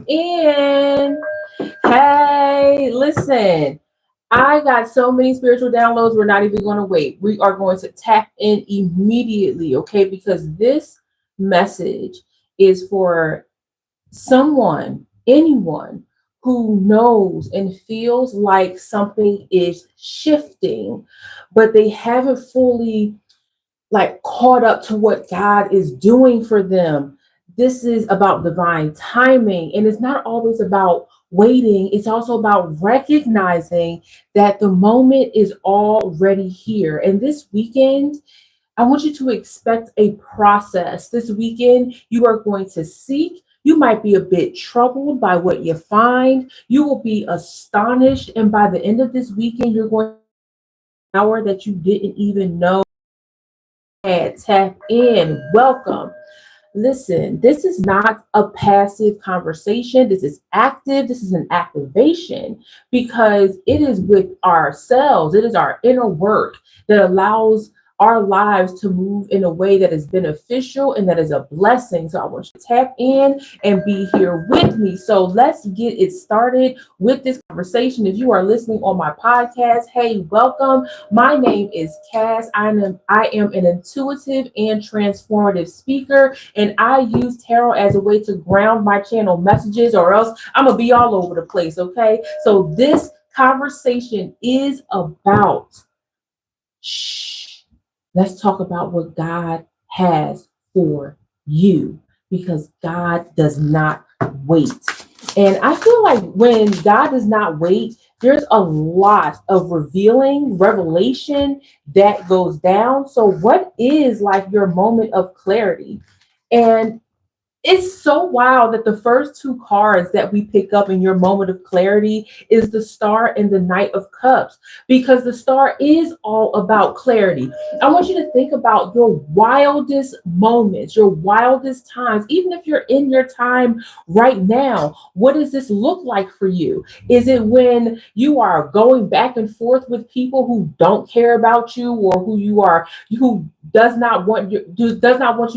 in. Hey, listen, I got so many spiritual downloads. We're not even going to wait. We are going to tap in immediately, okay? Because this message is for someone, anyone who knows and feels like something is shifting, but they haven't fully like caught up to what God is doing for them. This is about divine timing, and it's not always about waiting. It's also about recognizing that the moment is already here. And this weekend, I want you to expect a process. This weekend, you are going to seek. You might be a bit troubled by what you find. You will be astonished. And by the end of this weekend, you're going to power that you didn't even know. Tap in. Welcome. Listen, this is not a passive conversation. This is active. This is an activation because it is with ourselves. It is our inner work that allows our lives to move in a way that is beneficial and that is a blessing. So I want you to tap in and be here with me. So let's get it started with this conversation. If you are listening on my podcast, hey, welcome. My name is Cass. I am an intuitive and transformative speaker, and I use tarot as a way to ground my channel messages, or else I'm gonna be all over the place. Okay, so this conversation is about shh. Let's talk about what God has for you, because God does not wait. And I feel like when God does not wait, there's a lot of revelation that goes down. So, what is like your moment of clarity? And it's so wild that the first two cards that we pick up in your moment of clarity is the Star and the Knight of Cups, because the Star is all about clarity. I want you to think about your wildest moments, your wildest times, even if you're in your time right now. What does this look like for you? Is it when you are going back and forth with people who don't care about you, or who does not want you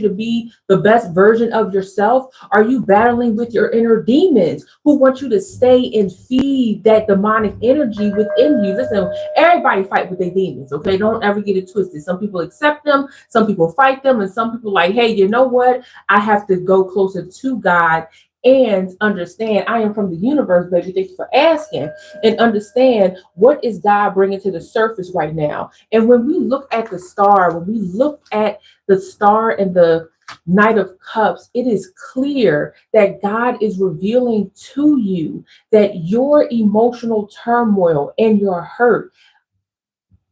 to be the best version of yourself? Are you battling with your inner demons who want you to stay and feed that demonic energy within you? Listen, everybody fight with their demons, okay? Don't ever get it twisted. Some people accept them, some people fight them, and some people like, hey, you know what? I have to go closer to God and understand I am from the universe, baby. Thank you for asking. And understand what is God bringing to the surface right now. And when we look at the star, when we look at the star and the Knight of Cups, it is clear that God is revealing to you that your emotional turmoil and your hurt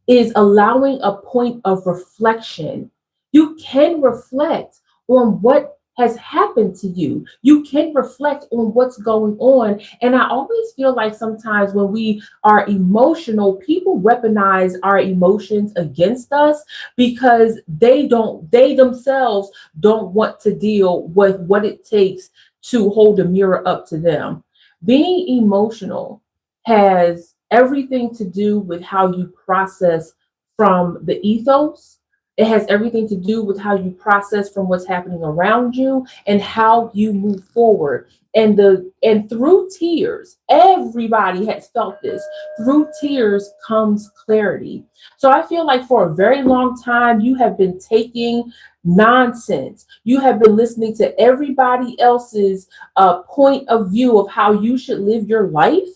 is allowing a point of reflection. You can reflect on what has happened to you. You can reflect on what's going on. And I always feel like sometimes when we are emotional, people weaponize our emotions against us because they themselves don't want to deal with what it takes to hold a mirror up to them. Being emotional has everything to do with how you process from the ethos. It has everything to do with how you process from what's happening around you and how you move forward. And through tears, everybody has felt this. Through tears comes clarity. So I feel like for a very long time you have been taking nonsense. You have been listening to everybody else's point of view of how you should live your life,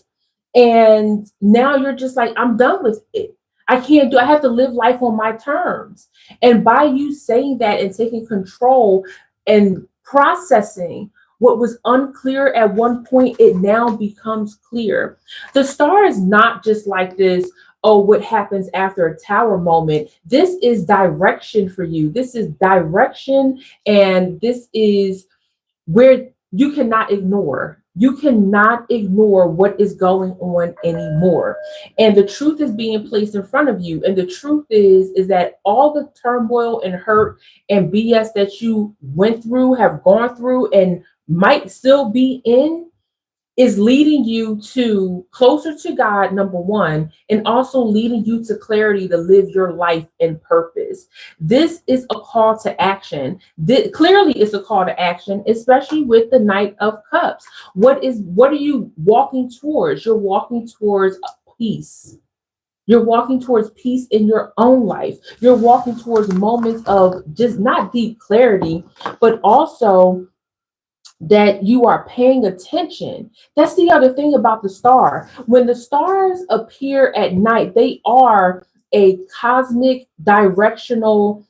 and now you're just like, I'm done with it. I have to live life on my terms. And by you saying that and taking control and processing what was unclear at one point, it now becomes clear. The star is not just like this, oh, what happens after a tower moment. This is direction for you. This is direction, and this is where you cannot ignore. You cannot ignore what is going on anymore. And the truth is being placed in front of you. And the truth is that all the turmoil and hurt and BS that you went through, have gone through, and might still be in, is leading you to closer to God, number one, and also leading you to clarity to live your life in purpose. This is a call to action. This clearly is a call to action, especially with the Knight of Cups. What are you walking towards? You're walking towards peace. You're walking towards peace in your own life. You're walking towards moments of just not deep clarity, but also that you are paying attention. That's the other thing about the star. When the stars appear at night, they are a cosmic directional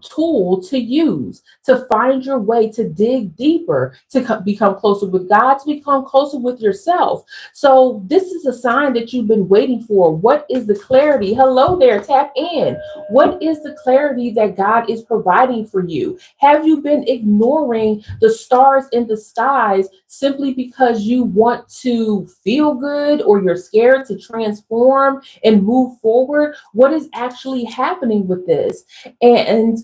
tool to use to find your way, to dig deeper, to become closer with God, to become closer with yourself. So this is a sign that you've been waiting for. What is the clarity? Hello there, tap in. What is the clarity that God is providing for you? Have you been ignoring the stars in the skies simply because you want to feel good, or you're scared to transform and move forward? What is actually happening with this? And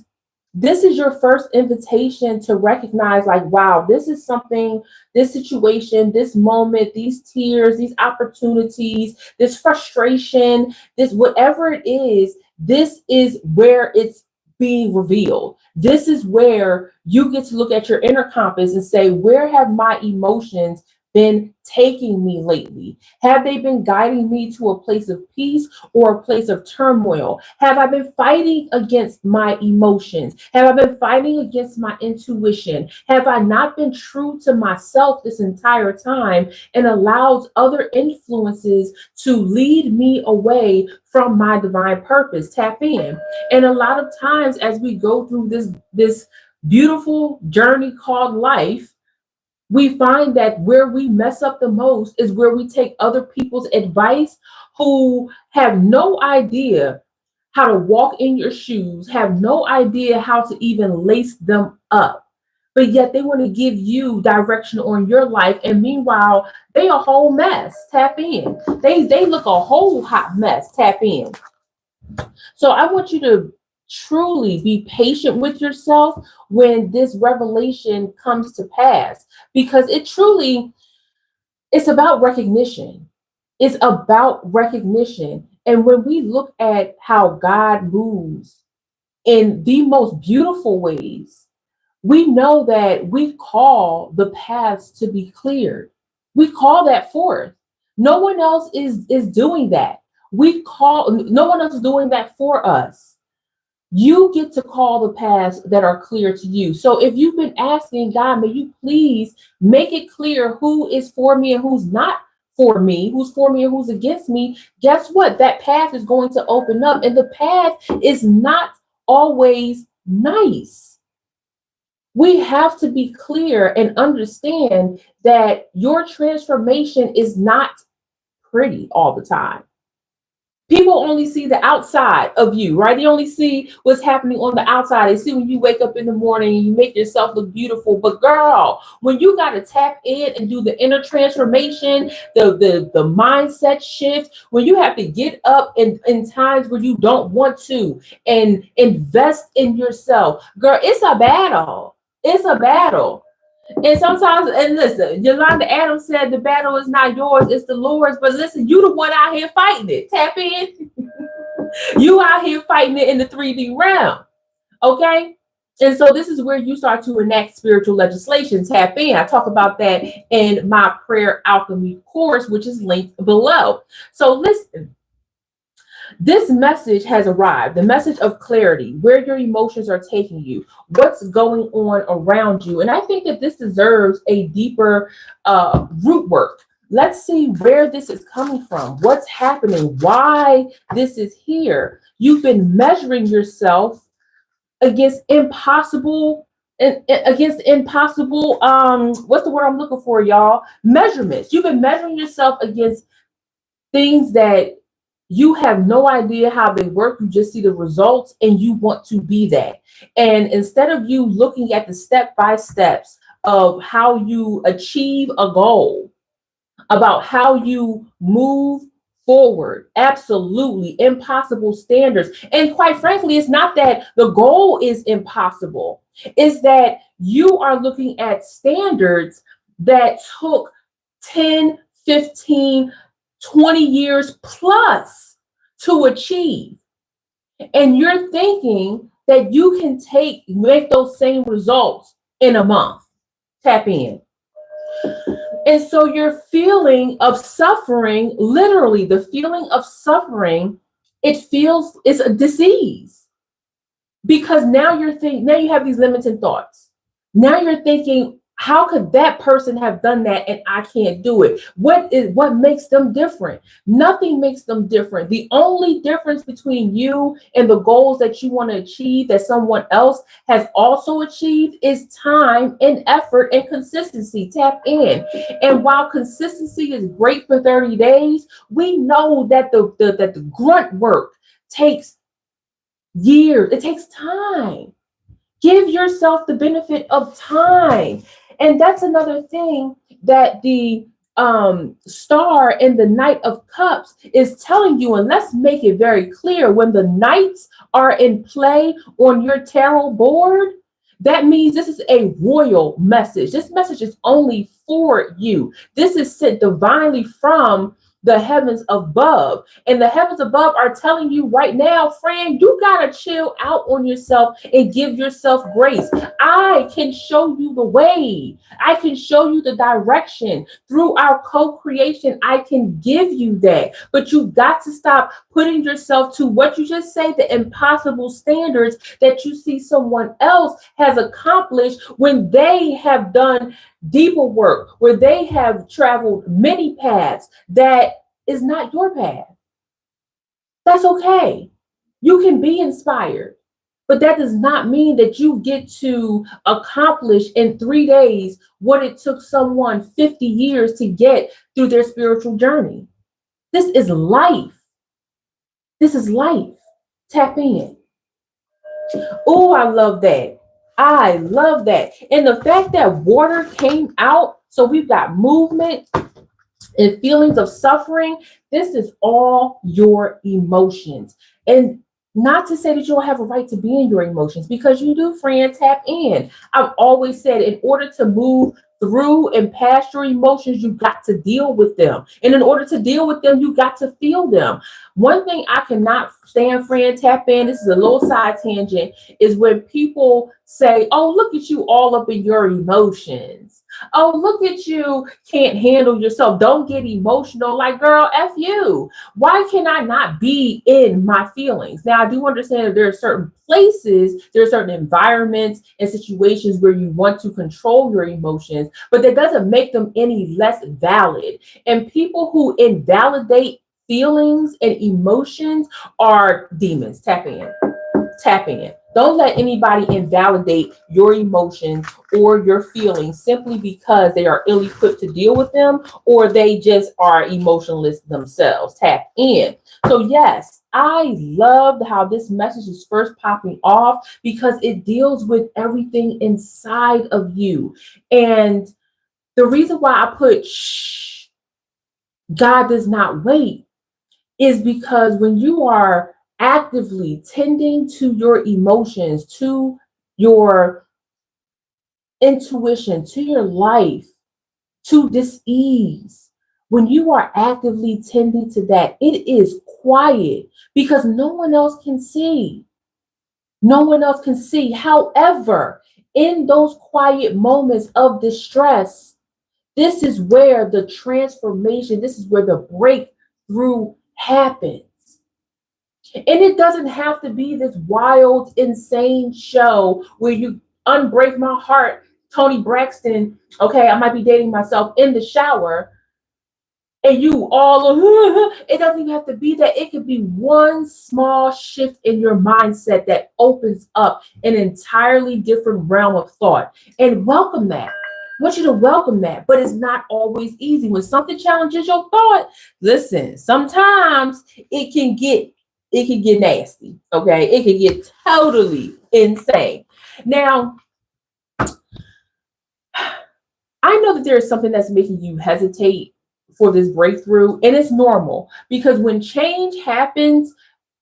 this is your first invitation to recognize, like, wow, this is something, this situation, this moment, these tears, these opportunities, this frustration, this whatever it is, this is where it's being revealed. This is where you get to look at your inner compass and say, where have my emotions been taking me lately? Have they been guiding me to a place of peace or a place of turmoil? Have I been fighting against my emotions? Have I been fighting against my intuition? Have I not been true to myself this entire time and allowed other influences to lead me away from my divine purpose? Tap in. And a lot of times as we go through this beautiful journey called life, we find that where we mess up the most is where we take other people's advice who have no idea how to walk in your shoes, have no idea how to even lace them up. But yet they want to give you direction on your life. And meanwhile, they a whole mess. Tap in. They look a whole hot mess. Tap in. So I want you to truly be patient with yourself when this revelation comes to pass, because it truly, it's about recognition. It's about recognition. And when we look at how God moves in the most beautiful ways, we know that we call the paths to be cleared. We call that forth. No one else is doing that. No one else is doing that for us. You get to call the paths that are clear to you. So if you've been asking God, may you please make it clear who is for me and who's not for me, who's for me and who's against me, guess what? That path is going to open up. And the path is not always nice. We have to be clear and understand that your transformation is not pretty all the time. People only see the outside of you, right? They only see what's happening on the outside. They see when you wake up in the morning and you make yourself look beautiful. But girl, when you got to tap in and do the inner transformation, the mindset shift, when you have to get up in times where you don't want to and invest in yourself, girl, it's a battle. It's a battle. And sometimes, and listen, Yolanda Adams said the battle is not yours, it's the Lord's. But listen, you the one out here fighting it. Tap in. You out here fighting it in the 3D realm. Okay? And so this is where you start to enact spiritual legislation. Tap in. I talk about that in my prayer alchemy course, which is linked below. So listen. This message has arrived, the message of clarity, where your emotions are taking you, what's going on around you. And I think that this deserves a deeper root work. Let's see where this is coming from, what's happening, why this is here. You've been measuring yourself against impossible what's the word I'm looking for, y'all? Measurements. You've been measuring yourself against things that you have no idea how they work. You just see the results and you want to be that. And instead of you looking at the step by steps of how you achieve a goal, about how you move forward, absolutely impossible standards. And quite frankly, it's not that the goal is impossible, it's that you are looking at standards that took 10, 15, 20 years plus to achieve. And you're thinking that you can make those same results in a month. Tap in. And so your feeling of suffering, literally the feeling of suffering, it's a disease. Because now now you have these limited thoughts. Now you're thinking, how could that person have done that and I can't do it? What makes them different? Nothing makes them different. The only difference between you and the goals that you want to achieve that someone else has also achieved is time and effort and consistency. Tap in. And while consistency is great for 30 days, we know that the grunt work takes years. It takes time. Give yourself the benefit of time. And that's another thing that the star in the Knight of Cups is telling you. And let's make it very clear, when the knights are in play on your tarot board, that means this is a royal message. This message is only for you. This is sent divinely from the heavens above. And the heavens above are telling you right now, friend, you got to chill out on yourself and give yourself grace. I can show you the way. I can show you the direction. Through our co-creation, I can give you that. But you've got to stop putting yourself to what you just say, the impossible standards that you see someone else has accomplished when they have done deeper work, where they have traveled many paths that is not your path. That's okay. You can be inspired, but that does not mean that you get to accomplish in 3 days what it took someone 50 years to get through their spiritual journey. This is life. This is life. Tap in. Oh, I love that. I love that. And the fact that water came out, so we've got movement and feelings of suffering. This is all your emotions. And not to say that you don't have a right to be in your emotions, because you do, friend. Tap in. I've always said, in order to move through and past your emotions, you got to deal with them. And in order to deal with them, you got to feel them. One thing I cannot stand, friend, tap in, this is a little side tangent, is when people say, oh, look at you all up in your emotions. Oh, look at you, can't handle yourself. Don't get emotional. Like, girl, F you. Why can I not be in my feelings? Now, I do understand that there are certain places, there are certain environments and situations where you want to control your emotions, but that doesn't make them any less valid. And people who invalidate feelings and emotions are demons. Tap in. Tap in. Don't let anybody invalidate your emotions or your feelings simply because they are ill-equipped to deal with them, or they just are emotionless themselves. Tap in. So yes, I loved how this message is first popping off, because it deals with everything inside of you. And the reason why I put shh, God does not wait, is because when you are actively tending to your emotions, to your intuition, to your life, to dis-ease, when you are actively tending to that, it is quiet because no one else can see. No one else can see. However, in those quiet moments of distress, this is where the transformation, this is where the breakthrough happens. And it doesn't have to be this wild, insane show where you unbreak my heart, Tony Braxton. Okay, I might be dating myself in the shower, and you all, it doesn't even have to be that. It could be one small shift in your mindset that opens up an entirely different realm of thought. And welcome that. I want you to welcome that, but it's not always easy. When something challenges your thought, listen, sometimes it can get nasty. Okay, it can get totally insane. Now, I know that there is something that's making you hesitate for this breakthrough, and it's normal, because when change happens,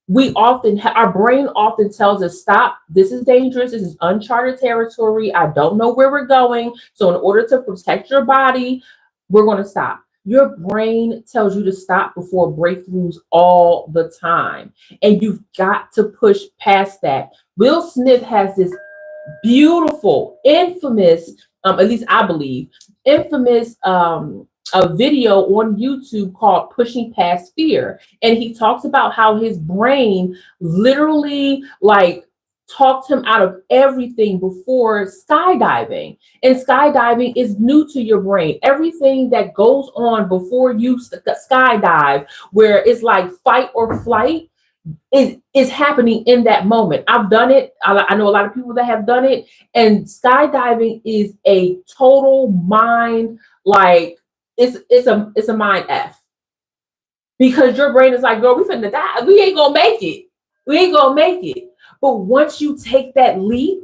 we often, our brain often tells us, stop, this is dangerous, this is uncharted territory, I don't know where we're going. So in order to protect your body, we're going to stop. Your brain tells you to stop before breakthroughs all the time. And you've got to push past that. Will Smith has this beautiful, infamous, at least I believe, infamous a video on YouTube called Pushing Past Fear. And he talks about how his brain literally like talked him out of everything before skydiving. And skydiving is new to your brain. Everything that goes on before you skydive, where it's like fight or flight, is happening in that moment. I've done it. I know a lot of people that have done it. And skydiving is a total mind, like it's a mind F. Because your brain is like, girl, we finna die. We ain't gonna make it. We ain't gonna make it. But once you take that leap,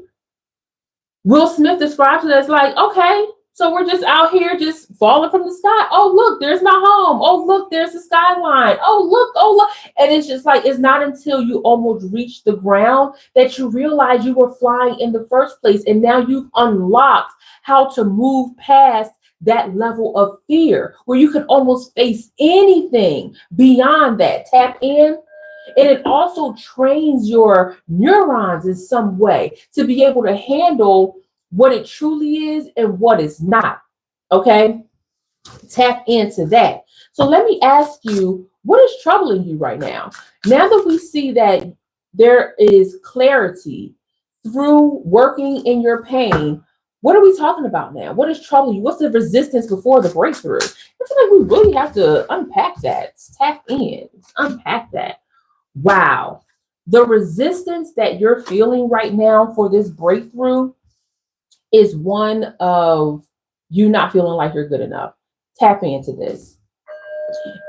Will Smith describes it as like, okay, so we're just out here just falling from the sky. Oh, look, there's my home. Oh, look, there's the skyline. Oh, look. And it's just like, it's not until you almost reach the ground that you realize you were flying in the first place. And now you've unlocked how to move past that level of fear where you can almost face anything beyond that. Tap in. And it also trains your neurons in some way to be able to handle what it truly is and what is not. Okay? Tap into that. So let me ask you, what is troubling you right now? Now that we see that there is clarity through working in your pain, what are we talking about now? What is troubling you? What's the resistance before the breakthrough? I feel like we really have to unpack that. Tap in. Unpack that. Wow. The resistance that you're feeling right now for this breakthrough is one of you not feeling like you're good enough. Tap into this.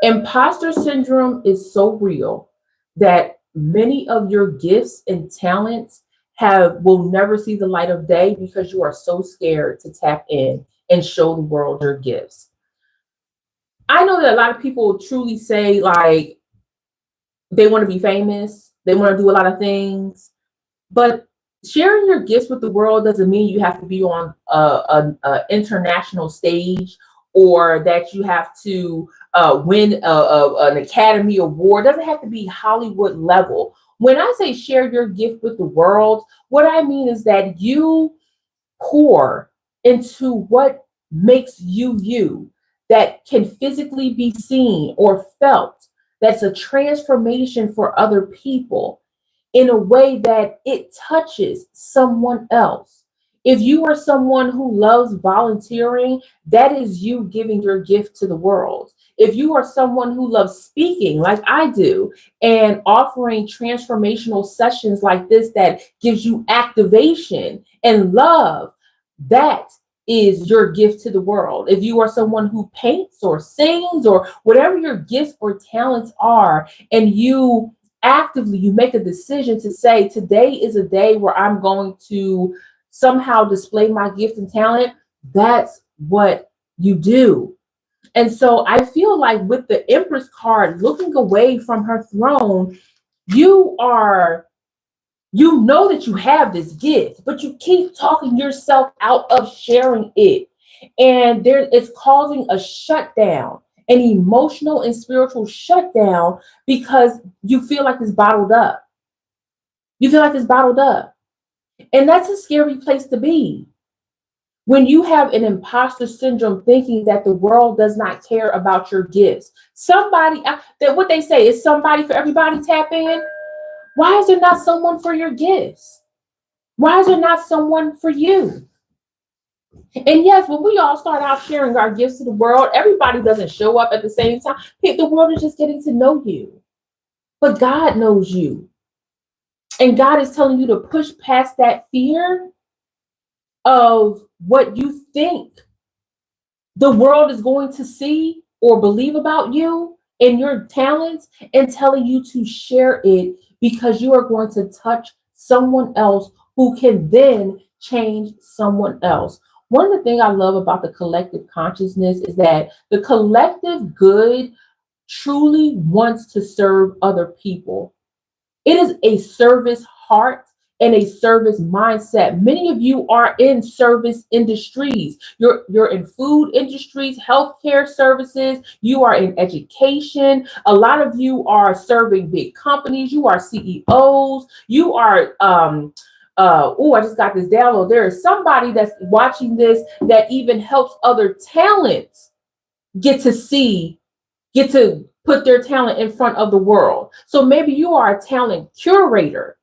Imposter syndrome is so real that many of your gifts and talents will never see the light of day because you are so scared to tap in and show the world your gifts. I know that a lot of people truly say like they want to be famous, they want to do a lot of things, but sharing your gifts with the world doesn't mean you have to be on a international stage or that you have to win an Academy Award. It doesn't have to be Hollywood level. When I say share your gift with the world, what I mean is that you pour into what makes you you, that can physically be seen or felt, that's a transformation for other people in a way that it touches someone else. If you are someone who loves volunteering, that is you giving your gift to the world. If you are someone who loves speaking like I do and offering transformational sessions like this that gives you activation and love, that is your gift to the world. If you are someone who paints or sings or whatever your gifts or talents are, and you actively you make a decision to say, today is a day where I'm going to somehow display my gift and talent, that's what you do. And so I feel like with the Empress card looking away from her throne, you know that you have this gift, but you keep talking yourself out of sharing it. And it's causing a shutdown, an emotional and spiritual shutdown, because you feel like it's bottled up. You feel like it's bottled up. And that's a scary place to be. When you have an imposter syndrome thinking that the world does not care about your gifts. Somebody, that what they say is somebody for everybody. Tap in. Why is there not someone for your gifts? Why is there not someone for you? And yes, when we all start out sharing our gifts to the world, everybody doesn't show up at the same time. The world is just getting to know you. But God knows you. And God is telling you to push past that fear of what you think the world is going to see or believe about you and your talents, and telling you to share it because you are going to touch someone else who can then change someone else. One of the things I love about the collective consciousness is that the collective good truly wants to serve other people. It is a service heart. and a service mindset. Many of you are in service industries. You're in food industries, healthcare services, you are in education. A lot of you are serving big companies, you are CEOs, you are I just got this download. There is somebody that's watching this that even helps other talents get to put their talent in front of the world. So maybe you are a talent curator.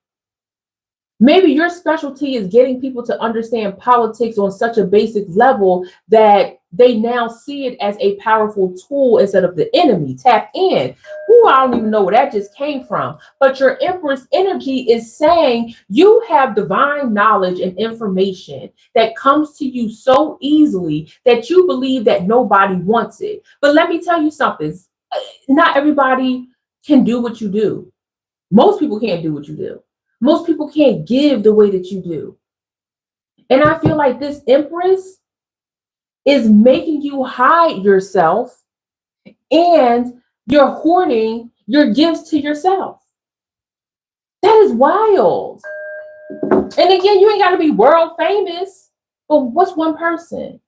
Maybe your specialty is getting people to understand politics on such a basic level that they now see it as a powerful tool instead of the enemy. Tap in. Ooh, I don't even know where that just came from. But your Empress energy is saying you have divine knowledge and information that comes to you so easily that you believe that nobody wants it. But let me tell you something. Not everybody can do what you do. Most people can't do what you do. Most people can't give the way that you do. And I feel like this Empress is making you hide yourself, and you're hoarding your gifts to yourself. That is wild. And again, you ain't got to be world famous, but what's one person?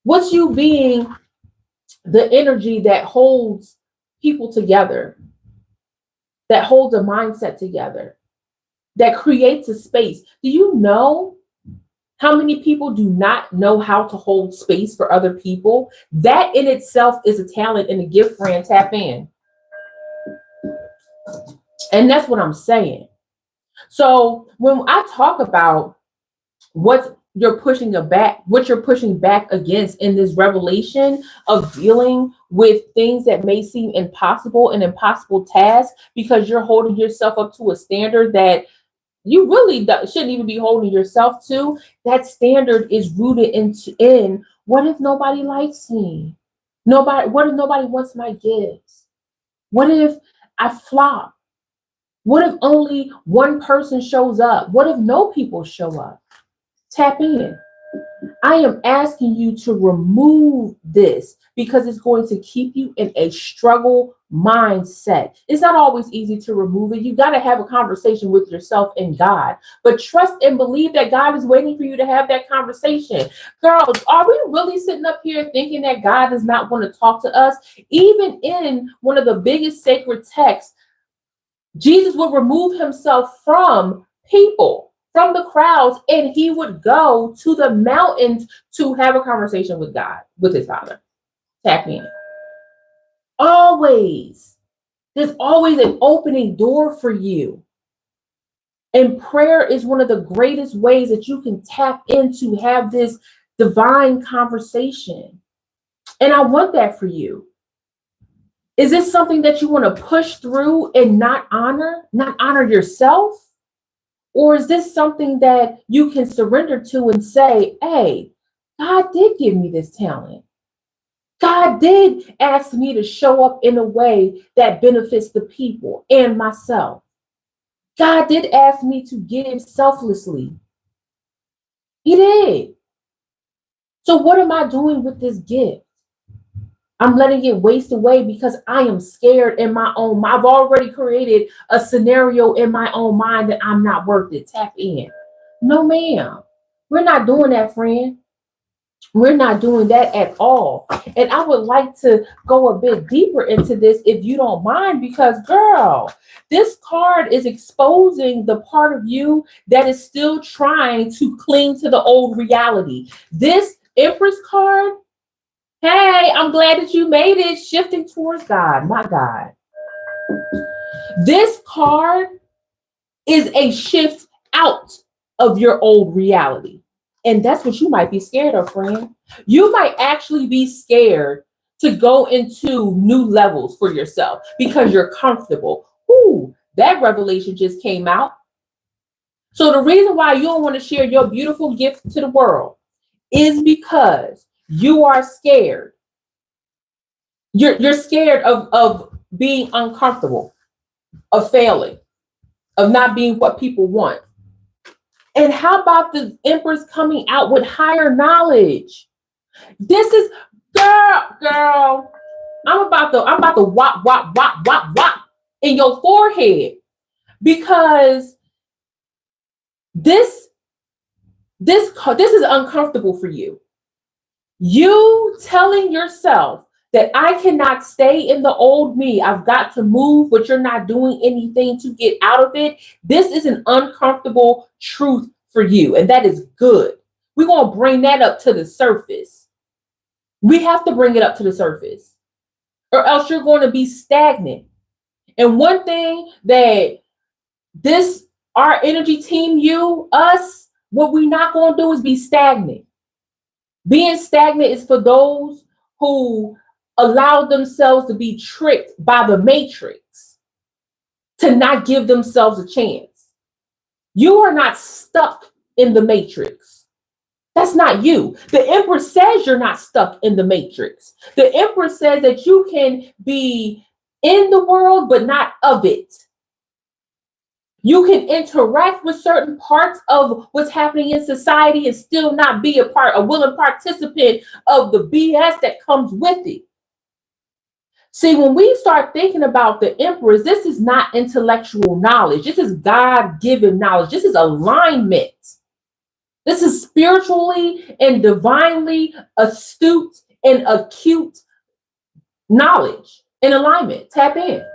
What's you being the energy that holds people together, that holds a mindset together, that creates a space? Do you know how many people do not know how to hold space for other people? That in itself is a talent and a gift, friend. Tap in. And that's what I'm saying. So when I talk about what you're pushing back against in this revelation of dealing with things that may seem impossible and impossible tasks, because you're holding yourself up to a standard that you really shouldn't even be holding yourself to. That standard is rooted in what if nobody likes me? What if nobody wants my gifts? What if I flop? What if only one person shows up? What if no people show up? Tap in. I am asking you to remove this because it's going to keep you in a struggle mindset. It's not always easy to remove it. You got to have a conversation with yourself and God, but trust and believe that God is waiting for you to have that conversation. Girls, are we really sitting up here thinking that God does not want to talk to us? Even in one of the biggest sacred texts, Jesus would remove himself from people, from the crowds, and he would go to the mountains to have a conversation with God, with his Father. Tap in. Always. There's always an opening door for you. And prayer is one of the greatest ways that you can tap in to have this divine conversation. And I want that for you. Is this something that you want to push through and not honor yourself? Or is this something that you can surrender to and say, hey, God did give me this talent. God did ask me to show up in a way that benefits the people and myself. God did ask me to give selflessly. He did. So what am I doing with this gift? I'm letting it waste away because I am scared in my own mind. I've already created a scenario in my own mind that I'm not worth it. Tap in. No, ma'am. We're not doing that, friend. We're not doing that at all. And I would like to go a bit deeper into this if you don't mind, because girl, this card is exposing the part of you that is still trying to cling to the old reality. This Empress card, hey, I'm glad that you made it. Shifting towards God, my God. This card is a shift out of your old reality. And that's what you might be scared of, friend. You might actually be scared to go into new levels for yourself because you're comfortable. Ooh, that revelation just came out. So the reason why you don't want to share your beautiful gift to the world is because you are scared. You're scared of being uncomfortable, of failing, of not being what people want. And how about the Empress coming out with higher knowledge? This is girl. I'm about to whop in your forehead, because This is uncomfortable for you. You telling yourself that I cannot stay in the old me, I've got to move, but you're not doing anything to get out of it. This is an uncomfortable truth for you, and that is good. We're going to bring that up to the surface. We have to bring it up to the surface, or else you're going to be stagnant. And one thing that our energy team, us, what we're not going to do is be stagnant. Being stagnant is for those who allow themselves to be tricked by the matrix, to not give themselves a chance. You are not stuck in the matrix. That's not you. The Empress says you're not stuck in the matrix. The Empress says that you can be in the world, but not of it. You can interact with certain parts of what's happening in society and still not be a willing participant of the BS that comes with it. See, when we start thinking about the Empress, this is not intellectual knowledge. This is God-given knowledge. This is alignment. This is spiritually and divinely astute and acute knowledge and alignment. Tap in.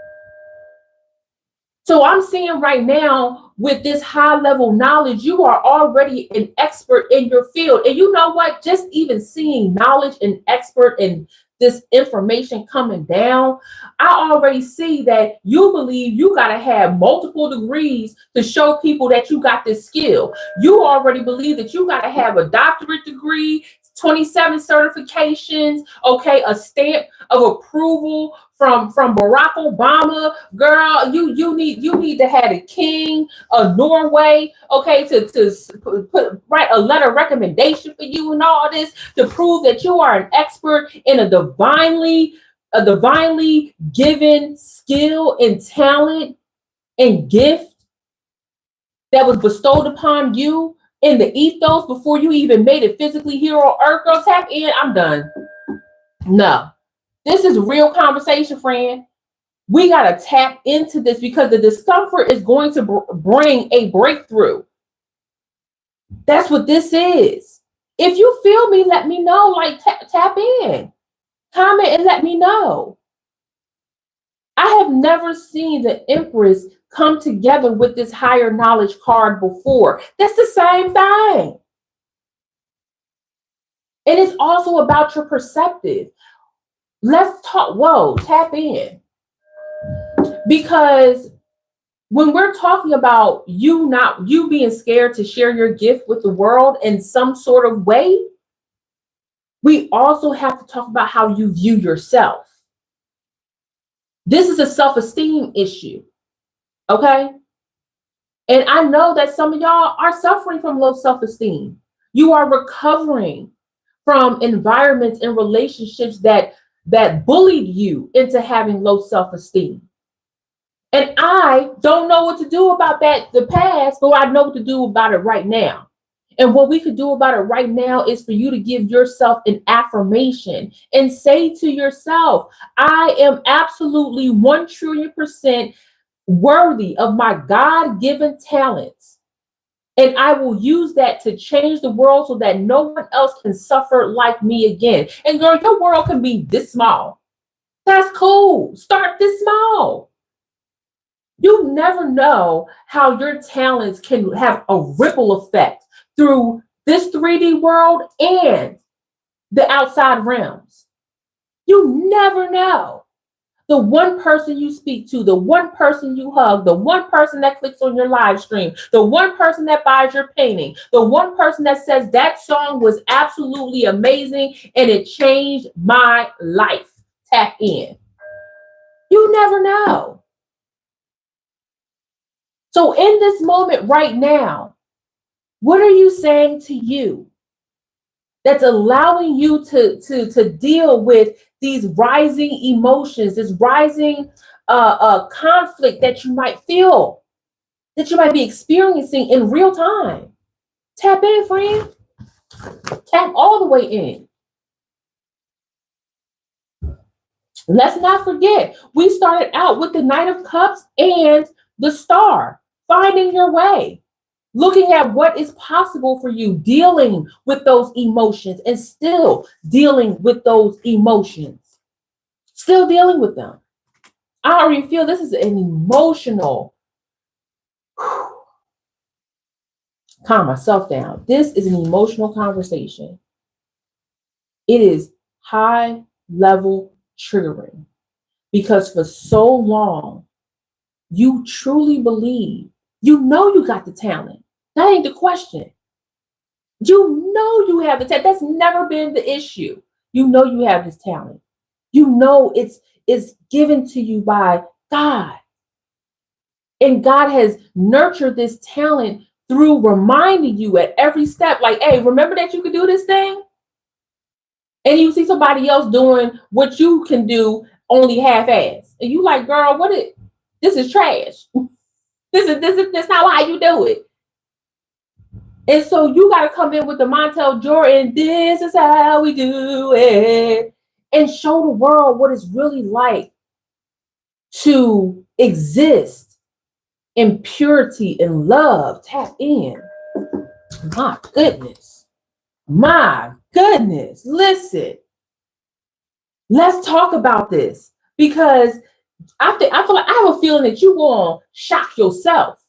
So I'm seeing right now with this high level knowledge, you are already an expert in your field. And you know what? Just even seeing knowledge and expert in this information coming down, I already see that you believe you got to have multiple degrees to show people that you got this skill. You already believe that you got to have a doctorate degree, 27 certifications, okay, a stamp of approval from Barack Obama. Girl, you need to have a king of Norway, okay, to write a letter of recommendation for you and all this to prove that you are an expert in a divinely given skill and talent and gift that was bestowed upon you in the ethos before you even made it physically here on earth. Girl, tap in. I'm done. No. This is a real conversation, friend. We got to tap into this because the discomfort is going to bring a breakthrough. That's what this is. If you feel me, let me know. Like, tap in. Comment and let me know. I have never seen the Empress come together with this higher knowledge card before. That's the same thing. And it's also about your perspective. Let's talk. Whoa, tap in. Because when we're talking about you being scared to share your gift with the world in some sort of way, we also have to talk about how you view yourself. This is a self-esteem issue. Okay? And I know that some of y'all are suffering from low self-esteem. You are recovering from environments and relationships that bullied you into having low self-esteem. And I don't know what to do about that, the past, but I know what to do about it right now. And what we could do about it right now is for you to give yourself an affirmation and say to yourself, I am absolutely 1,000,000,000% worthy of my God-given talents. And I will use that to change the world so that no one else can suffer like me again. And girl, your world can be this small. That's cool. Start this small. You never know how your talents can have a ripple effect through this 3D world and the outside realms. You never know. The one person you speak to, the one person you hug, the one person that clicks on your live stream, the one person that buys your painting, the one person that says that song was absolutely amazing and it changed my life. Tap in. You never know. So in this moment right now, what are you saying to you that's allowing you to deal with these rising emotions, this rising conflict that you might feel, that you might be experiencing in real time? Tap in, friend. Tap all the way in. Let's not forget, we started out with the Knight of Cups and the Star, finding your way. looking at what is possible for you, dealing with those emotions and still dealing with those emotions, still dealing with them. I already feel this is an emotional, calm myself down. This is an emotional conversation. It is high level triggering because for so long, you truly believe, you know, you got the talent. That ain't the question. You know you have the talent. That's never been the issue. You know you have this talent. You know it's given to you by God. And God has nurtured this talent through reminding you at every step, like, hey, remember that you could do this thing? And you see somebody else doing what you can do only half-ass. And you like, girl, this is trash. This not how you do it. And so you got to come in with the Montel Jordan, this is how we do it, and show the world what it's really like to exist in purity and love. Tap in. My goodness. My goodness. Listen, let's talk about this because I feel like I have a feeling that you're going to shock yourself.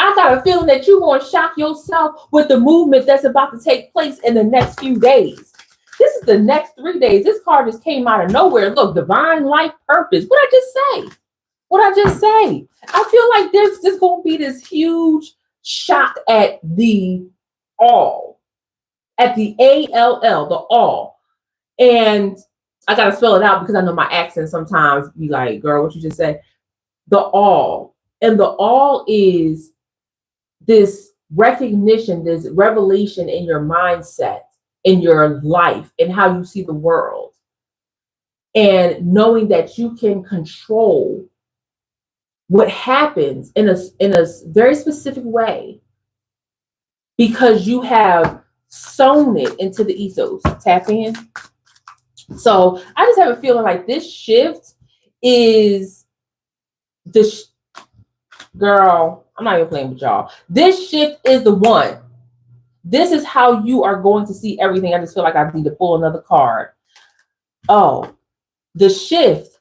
I got a feeling that you're going to shock yourself with the movement that's about to take place in the next few days. This is the next 3 days. This card just came out of nowhere. Look, divine life purpose. What I just say? I feel like there's just going to be this huge shock at the all, at the ALL, the all. And I got to spell it out because I know my accent sometimes be like, girl, what you just said? The all. And the all is this recognition, this revelation in your mindset, in your life, and how you see the world. And knowing that you can control what happens in a very specific way because you have sewn it into the ethos. Tap in. So I just have a feeling like this shift is girl, I'm not even playing with y'all. This shift is the one. This is how you are going to see everything. I just feel like I need to pull another card. Oh, the shift.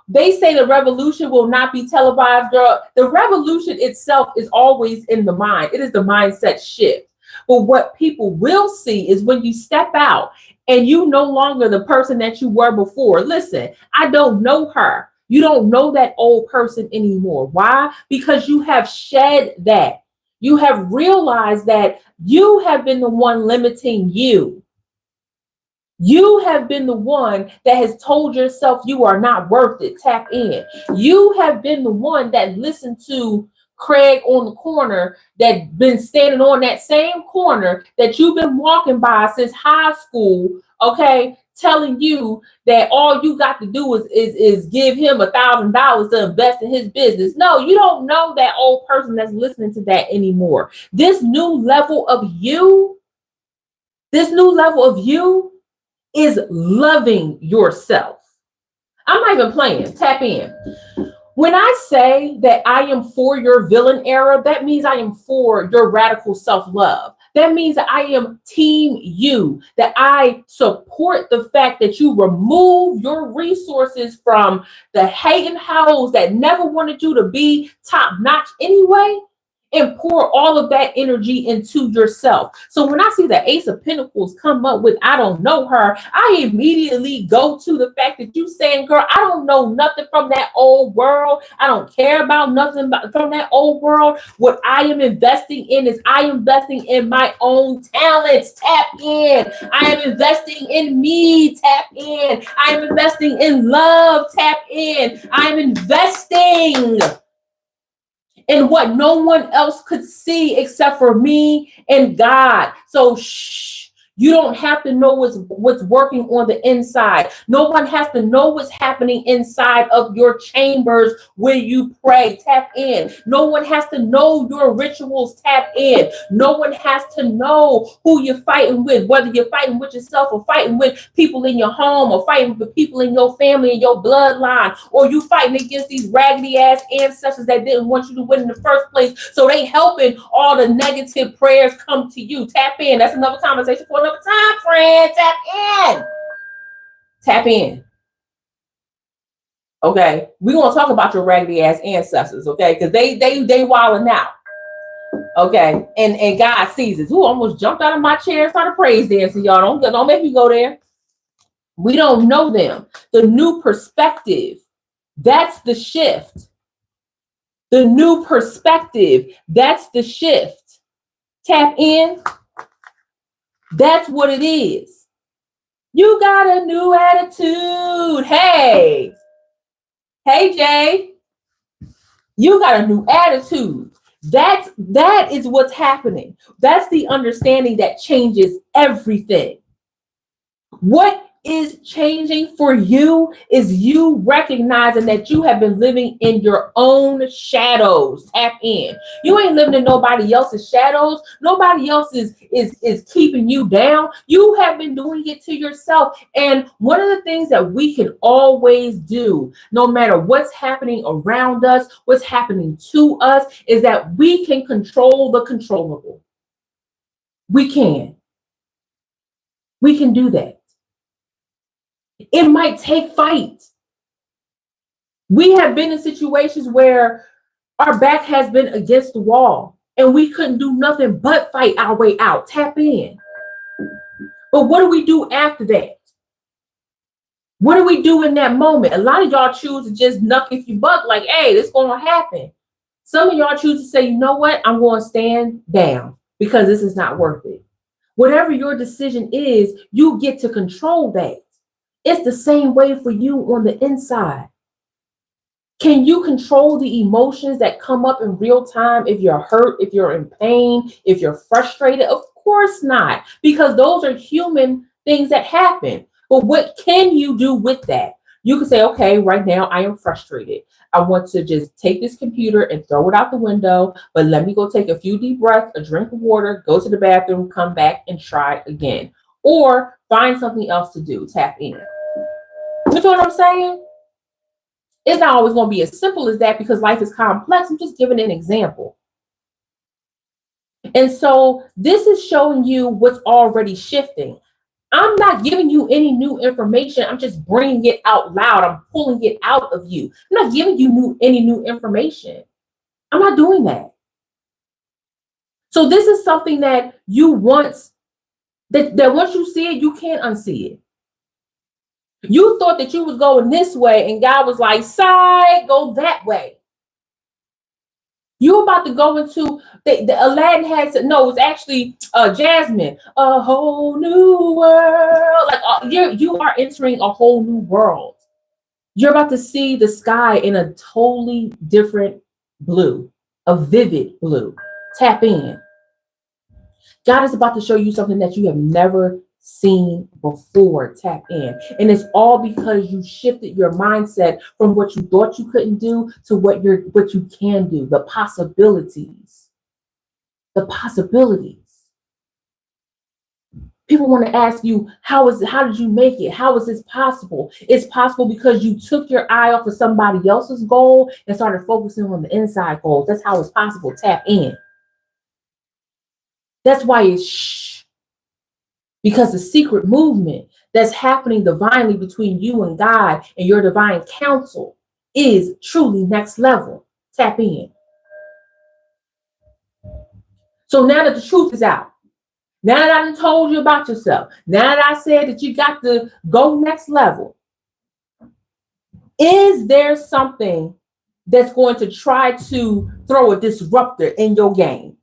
They say the revolution will not be televised, girl. The revolution itself is always in the mind. It is the mindset shift. But what people will see is when you step out and you no longer the person that you were before. Listen, I don't know her. You don't know that old person anymore. Why? Because you have shed that. You have realized that you have been the one limiting you. You have been the one that has told yourself you are not worth it. Tap in. You have been the one that listened to Craig on the corner, that been standing on that same corner that you've been walking by since high school, okay, telling you that all you got to do is give him $1,000 to invest in his business. No, you don't know that old person that's listening to that anymore. This new level of you is loving yourself. I'm not even playing. Tap in. When I say that I am for your villain era, that means I am for your radical self-love. That means that I am team you, that I support the fact that you remove your resources from the hating hoes that never wanted you to be top-notch anyway, and pour all of that energy into yourself. So when I see the Ace of Pentacles come up with, I don't know her, I immediately go to the fact that you saying, girl, I don't know nothing from that old world. I don't care about nothing from that old world. What I am investing in is I am investing in my own talents. Tap in. I am investing in me. Tap in. I am investing in love. Tap in. I am investing in what no one else could see except for me and God. So shh, You don't have to know what's working on the inside. No one has to know what's happening inside of your chambers where you pray. Tap in. No one has to know your rituals. Tap in. No one has to know who you're fighting with, whether you're fighting with yourself or fighting with people in your home or fighting with people in your family and your bloodline, or you fighting against these raggedy ass ancestors that didn't want you to win in the first place. So they helping all the negative prayers come to you. Tap in. That's another conversation for another time, friend. Tap in. Tap in. Okay, we're gonna talk about your raggedy ass ancestors, okay? Because they wilding out. Okay, and God sees it. Ooh, almost jumped out of my chair and started praise dancing. Y'all don't make me go there. We don't know them. The new perspective, that's the shift. The new perspective, that's the shift. Tap in. That's what it is. You got a new attitude. Hey, Jay, you got a new attitude. That is what's happening. That's the understanding that changes everything. What is changing for you is you recognizing that you have been living in your own shadows. Tap in. You ain't living in nobody else's shadows. Nobody else is keeping you down. You have been doing it to yourself. And one of the things that we can always do, no matter what's happening around us, what's happening to us, is that we can control the controllable. We can do that. It might take fight. We have been in situations where our back has been against the wall and we couldn't do nothing but fight our way out. Tap in. But what do we do after that? What do we do in that moment? A lot of y'all choose to just knuck if you buck, like, hey, this is going to happen. Some of y'all choose to say, you know what? I'm going to stand down because this is not worth it. Whatever your decision is, you get to control that. It's the same way for you on the inside. Can you control the emotions that come up in real time if you're hurt, if you're in pain, if you're frustrated? Of course not, because those are human things that happen. But what can you do with that? You can say, okay, right now I am frustrated. I want to just take this computer and throw it out the window, but let me go take a few deep breaths, a drink of water, go to the bathroom, come back and try again. Or find something else to do. Tap in. You know what I'm saying? It's not always going to be as simple as that because life is complex. I'm just giving an example. And so this is showing you what's already shifting. I'm not giving you any new information. I'm just bringing it out loud. I'm pulling it out of you. I'm not giving you any new information. I'm not doing that. So this is something that you once you see it, you can't unsee it. You thought that you was going this way, and God was like, "Side, go that way." You about to go into the Aladdin had to no, it's actually Jasmine, a whole new world. Like you are entering a whole new world. You're about to see the sky in a totally different blue, a vivid blue. Tap in. God is about to show you something that you have never seen before. Tap in. And it's all because you shifted your mindset from what you thought you couldn't do to what you can do. The possibilities. The possibilities. People want to ask you, how did you make it? How is this possible? It's possible because you took your eye off of somebody else's goal and started focusing on the inside goals. That's how it's possible. Tap in. That's why it's shh. Because the secret movement that's happening divinely between you and God and your divine counsel is truly next level. Tap in. So now that the truth is out, now that I told you about yourself, now that I said that you got to go next level, is there something that's going to try to throw a disruptor in your game?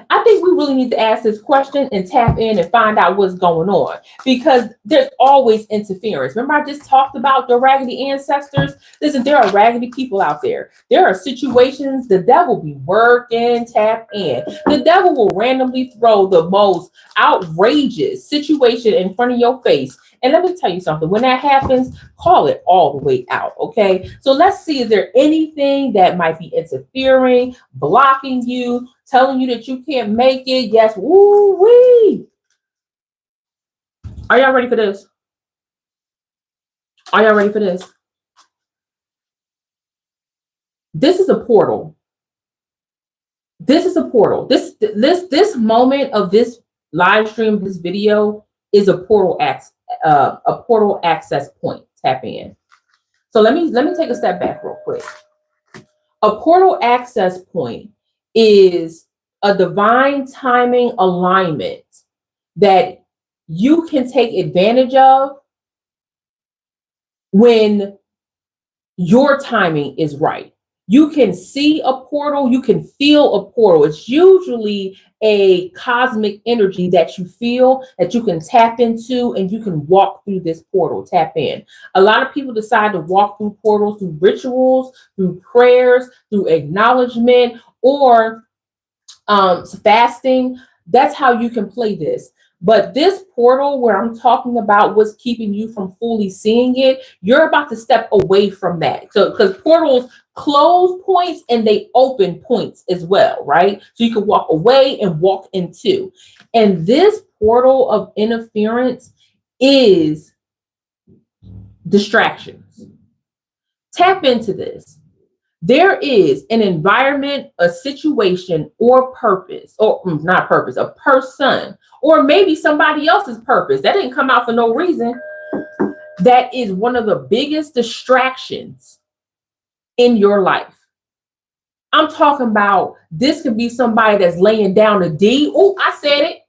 I think we really need to ask this question and tap in and find out what's going on, because there's always interference. Remember, I just talked about the raggedy ancestors. Listen, there are raggedy people out there. There are situations the devil be working, tap in. The devil will randomly throw the most outrageous situation in front of your face. And let me tell you something, when that happens, call it all the way out, okay? So let's see, is there anything that might be interfering, blocking you, telling you that you can't make it? Yes, woo-wee. Are y'all ready for this? Are y'all ready for this? This is a portal. This is a portal. This moment of this live stream, this video is a portal access point. Tap in. So let me take a step back real quick. A portal access point is a divine timing alignment that you can take advantage of when your timing is right. You can see a portal, you can feel a portal. It's usually a cosmic energy that you feel, that you can tap into, and you can walk through this portal. Tap in. A lot of people decide to walk through portals through rituals, through prayers, through acknowledgement, or fasting. That's how you can play this. But this portal where I'm talking about what's keeping you from fully seeing it, you're about to step away from that. So because portals close points and they open points as well, right? So you can walk away and walk into. And this portal of interference is distractions. Tap into this. There is an environment, a situation, or purpose, or not purpose, a person, or maybe somebody else's purpose that didn't come out for no reason, that is one of the biggest distractions in your life. I'm talking about, this could be somebody that's laying down a D. Oh, I said it.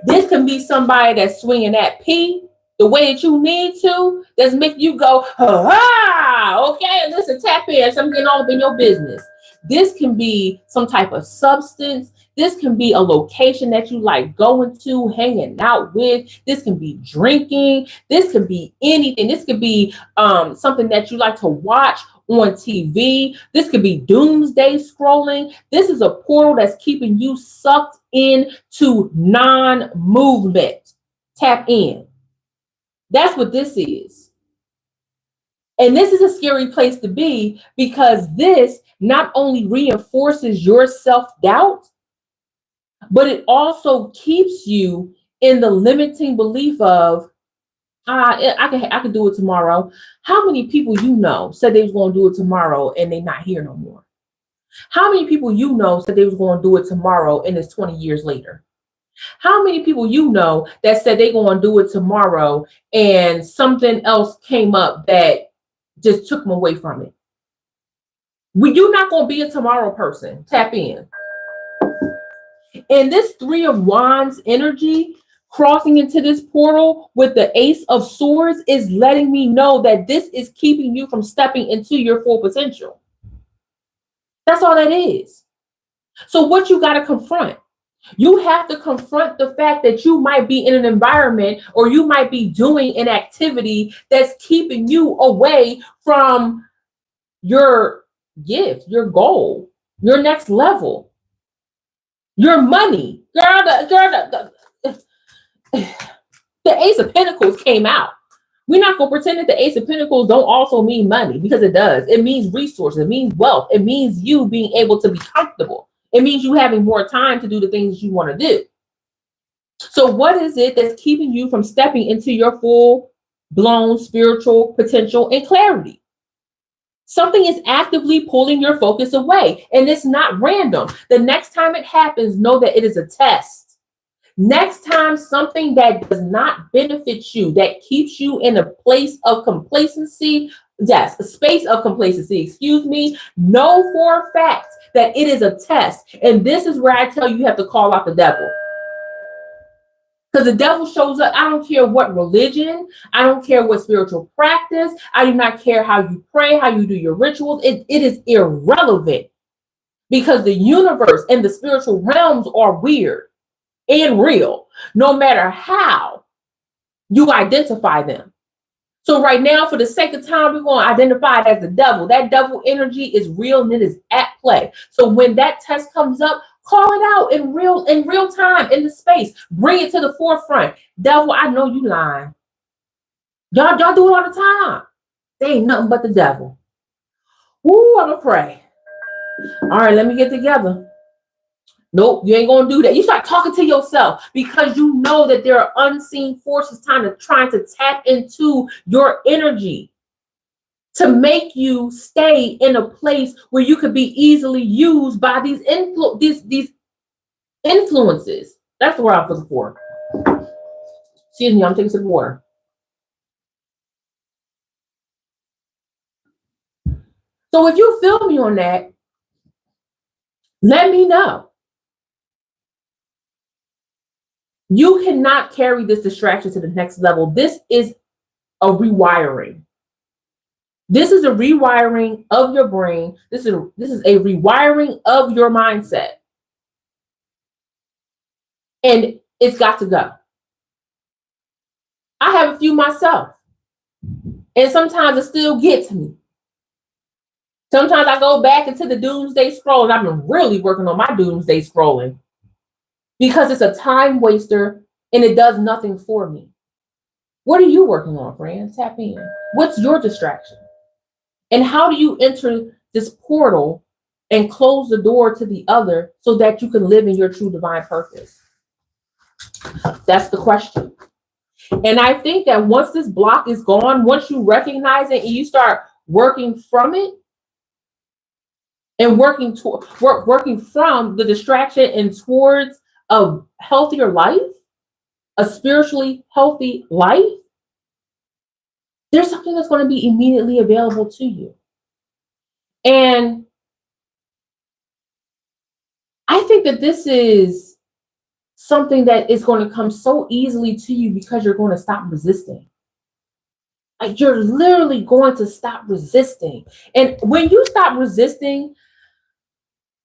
This can be somebody that's swinging that P the way that you need to, that's making you go, ha, okay, listen, tap in, something all up in your business. This can be some type of substance. This can be a location that you like going to, hanging out with. This can be drinking. This can be anything. This could be something that you like to watch on TV. This could be doomsday scrolling. This is a portal that's keeping you sucked into non-movement. Tap in. That's what this is. And this is a scary place to be, because this not only reinforces your self-doubt, but it also keeps you in the limiting belief of, I can do it tomorrow. How many people you know said they was going to do it tomorrow and they're not here no more? How many people you know said they was going to do it tomorrow and it's 20 years later? How many people you know that said they're going to do it tomorrow and something else came up that just took them away from it? You're not going to be a tomorrow person. Tap in. And this Three of Wands energy crossing into this portal with the Ace of Swords is letting me know that this is keeping you from stepping into your full potential. That's all that is. So what you got to confront? You have to confront the fact that you might be in an environment, or you might be doing an activity that's keeping you away from your gift, your goal, your next level, your money. Girl, the Ace of Pentacles came out. We're not going to pretend that the Ace of Pentacles don't also mean money, because it does. It means resources. It means wealth. It means you being able to be comfortable. It means you having more time to do the things you want to do. So what is it that's keeping you from stepping into your full-blown spiritual potential and clarity? Something is actively pulling your focus away, and it's not random. The next time it happens, know that it is a test. Next time something that does not benefit you, that keeps you in a place of complacency, yes, a space of complacency, excuse me, know for a fact that it is a test. And this is where I tell you, you have to call out the devil. Because the devil shows up. I don't care what religion, I don't care what spiritual practice, I do not care how you pray, how you do your rituals. It is irrelevant. because the universe and the spiritual realms are weird and real, no matter how you identify them. So right now, for the sake of time, we're going to identify it as the devil. That devil energy is real and it is at play. So when that test comes up, call it out in real time, in the space. Bring it to the forefront. Devil, I know you lying. Y'all do it all the time. They ain't nothing but the devil. Ooh, I'm going to pray. All right, let me get together. Nope, you ain't gonna do that. You start talking to yourself because you know that there are unseen forces trying to tap into your energy to make you stay in a place where you could be easily used by these influences. That's the word I'm looking for. Excuse me, I'm taking some water. So if you feel me on that, let me know. You cannot carry this distraction to the next level. This is a rewiring. This is a rewiring of your brain. This is a rewiring of your mindset. And it's got to go. I have a few myself. And sometimes it still gets me. Sometimes I go back into the doomsday scroll, and I've been really working on my doomsday scrolling because it's a time waster and it does nothing for me. What are you working on, friends? Tap in. What's your distraction? And how do you enter this portal and close the door to the other so that you can live in your true divine purpose? That's the question. And I think that once this block is gone, once you recognize it and you start working from it and working from the distraction and towards a healthier life, a spiritually healthy life, there's something that's going to be immediately available to you. And I think that this is something that is going to come so easily to you because you're going to stop resisting. Like, you're literally going to stop resisting. And when you stop resisting,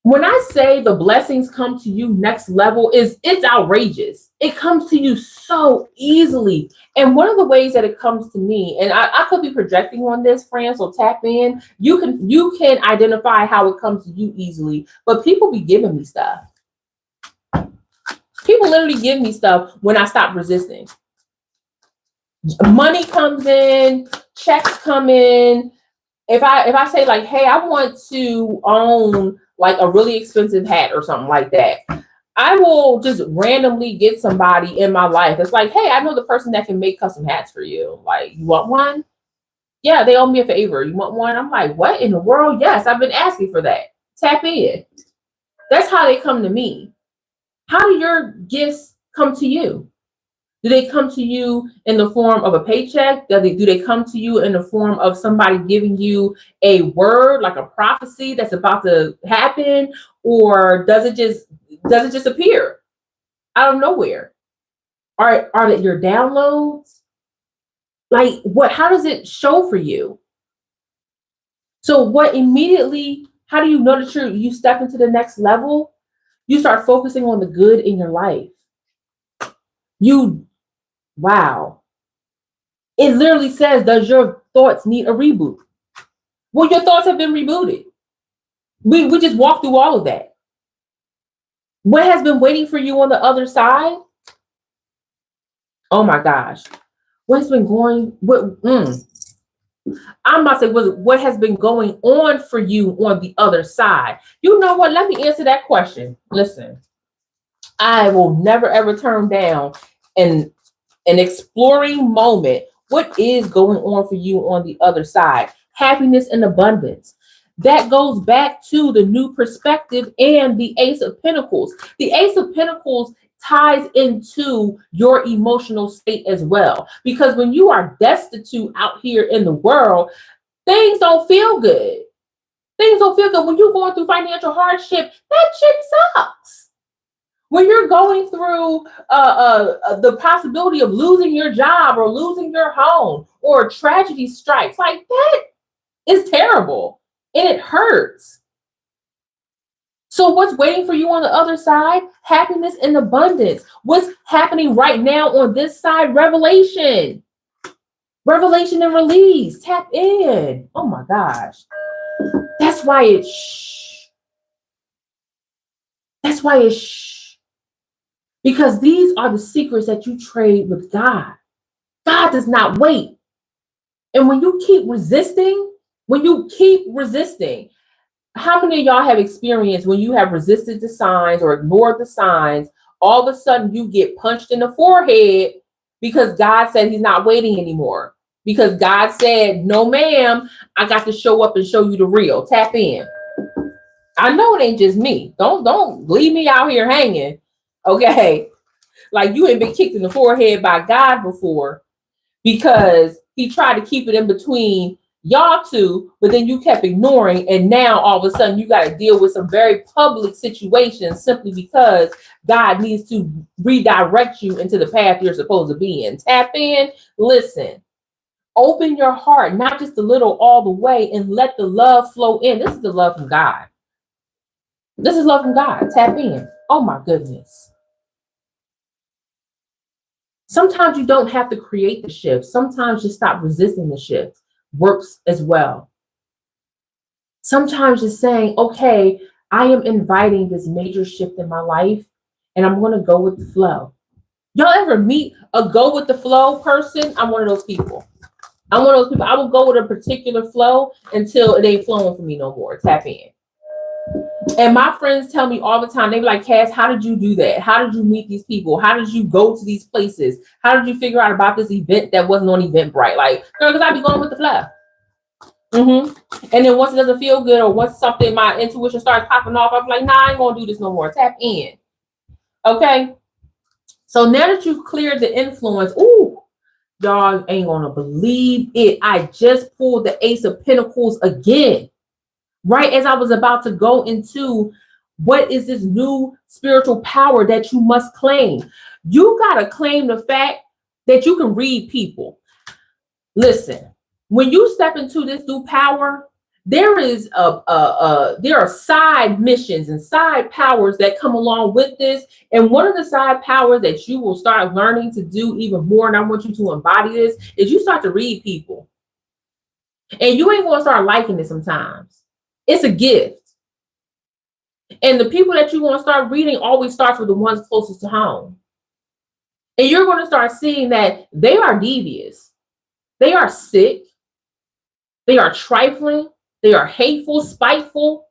when I say the blessings come to you next level, it's outrageous. It comes to you so easily. And one of the ways that it comes to me, and I could be projecting on this, friends, so tap in. You can identify how it comes to you easily, but people be giving me stuff. People literally give me stuff when I stop resisting. Money comes in, checks come in. If I say like, hey, I want to own like a really expensive hat or something like that, I will just randomly get somebody in my life that's like, hey, I know the person that can make custom hats for you. Like, you want one? Yeah, they owe me a favor. You want one? I'm like, what in the world? Yes, I've been asking for that. Tap in. That's how they come to me. How do your gifts come to you? Do they come to you in the form of a paycheck? Do they come to you in the form of somebody giving you a word, like a prophecy that's about to happen? Or does it just appear out of nowhere? Are they your downloads? Like, what? How does it show for you? So how do you know that you step into the next level? You start focusing on the good in your life. Wow. It literally says, does your thoughts need a reboot? Well, your thoughts have been rebooted. We just walked through all of that. What has been waiting for you on the other side? Oh my gosh. What's been going, I'm about to say, what has been going on for you on the other side? You know what? Let me answer that question. Listen, I will never ever turn down an exploring moment. What is going on for you on the other side? Happiness and abundance. That goes back to the new perspective and the Ace of Pentacles. The Ace of Pentacles ties into your emotional state as well. Because when you are destitute out here in the world, things don't feel good. Things don't feel good. When you're going through financial hardship, that shit sucks. When you're going through the possibility of losing your job or losing your home or tragedy strikes, like, that is terrible and it hurts. So what's waiting for you on the other side? Happiness and abundance. What's happening right now on this side? Revelation. Revelation and release. Tap in. Oh my gosh. That's why it's shh. That's why it's shh. Because these are the secrets that you trade with God. God does not wait. And when you keep resisting, how many of y'all have experienced when you have resisted the signs or ignored the signs, all of a sudden you get punched in the forehead because God said he's not waiting anymore? Because God said, no, ma'am, I got to show up and show you the real. Tap in. I know it ain't just me. Don't leave me out here hanging. Okay. Like you ain't been kicked in the forehead by God before because he tried to keep it in between y'all two, but then you kept ignoring, and now all of a sudden you got to deal with some very public situations simply because God needs to redirect you into the path you're supposed to be in. Tap in, listen, open your heart, not just a little, all the way, and let the love flow in. This is the love from God. This is love from God. Tap in. Oh my goodness. Sometimes you don't have to create the shift. Sometimes just stop resisting the shift works as well. Sometimes just saying, okay, I am inviting this major shift in my life and I'm going to go with the flow. Y'all ever meet a go with the flow person? I'm one of those people. I will go with a particular flow until it ain't flowing for me no more. Tap in. And my friends tell me all the time, they be like, Cass, how did you do that? How did you meet these people? How did you go to these places? How did you figure out about this event that wasn't on Eventbrite? Like, girl, because I be going with the flow. And then once it doesn't feel good or once something, my intuition starts popping off, I'm like, nah, I ain't gonna do this no more. Tap in. Okay. So now that you've cleared the influence, ooh, y'all ain't gonna believe it. I just pulled the Ace of Pentacles again. Right as I was about to go into what is this new spiritual power that you must claim. You got to claim the fact that you can read people. Listen, when you step into this new power, there are side missions and side powers that come along with this. And one of the side powers that you will start learning to do even more, and I want you to embody this, is you start to read people. And you ain't going to start liking it sometimes. It's a gift. And the people that you want to start reading always starts with the ones closest to home. And you're going to start seeing that they are devious. They are sick. They are trifling. They are hateful, spiteful.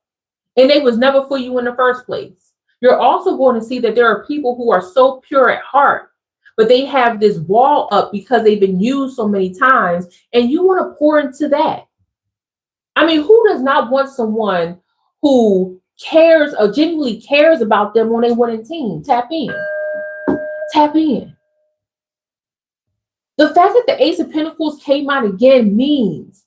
And they was never for you in the first place. You're also going to see that there are people who are so pure at heart, but they have this wall up because they've been used so many times. And you want to pour into that. I mean, who does not want someone who cares or genuinely cares about them when they went in team? Tap in. Tap in. The fact that the Ace of Pentacles came out again means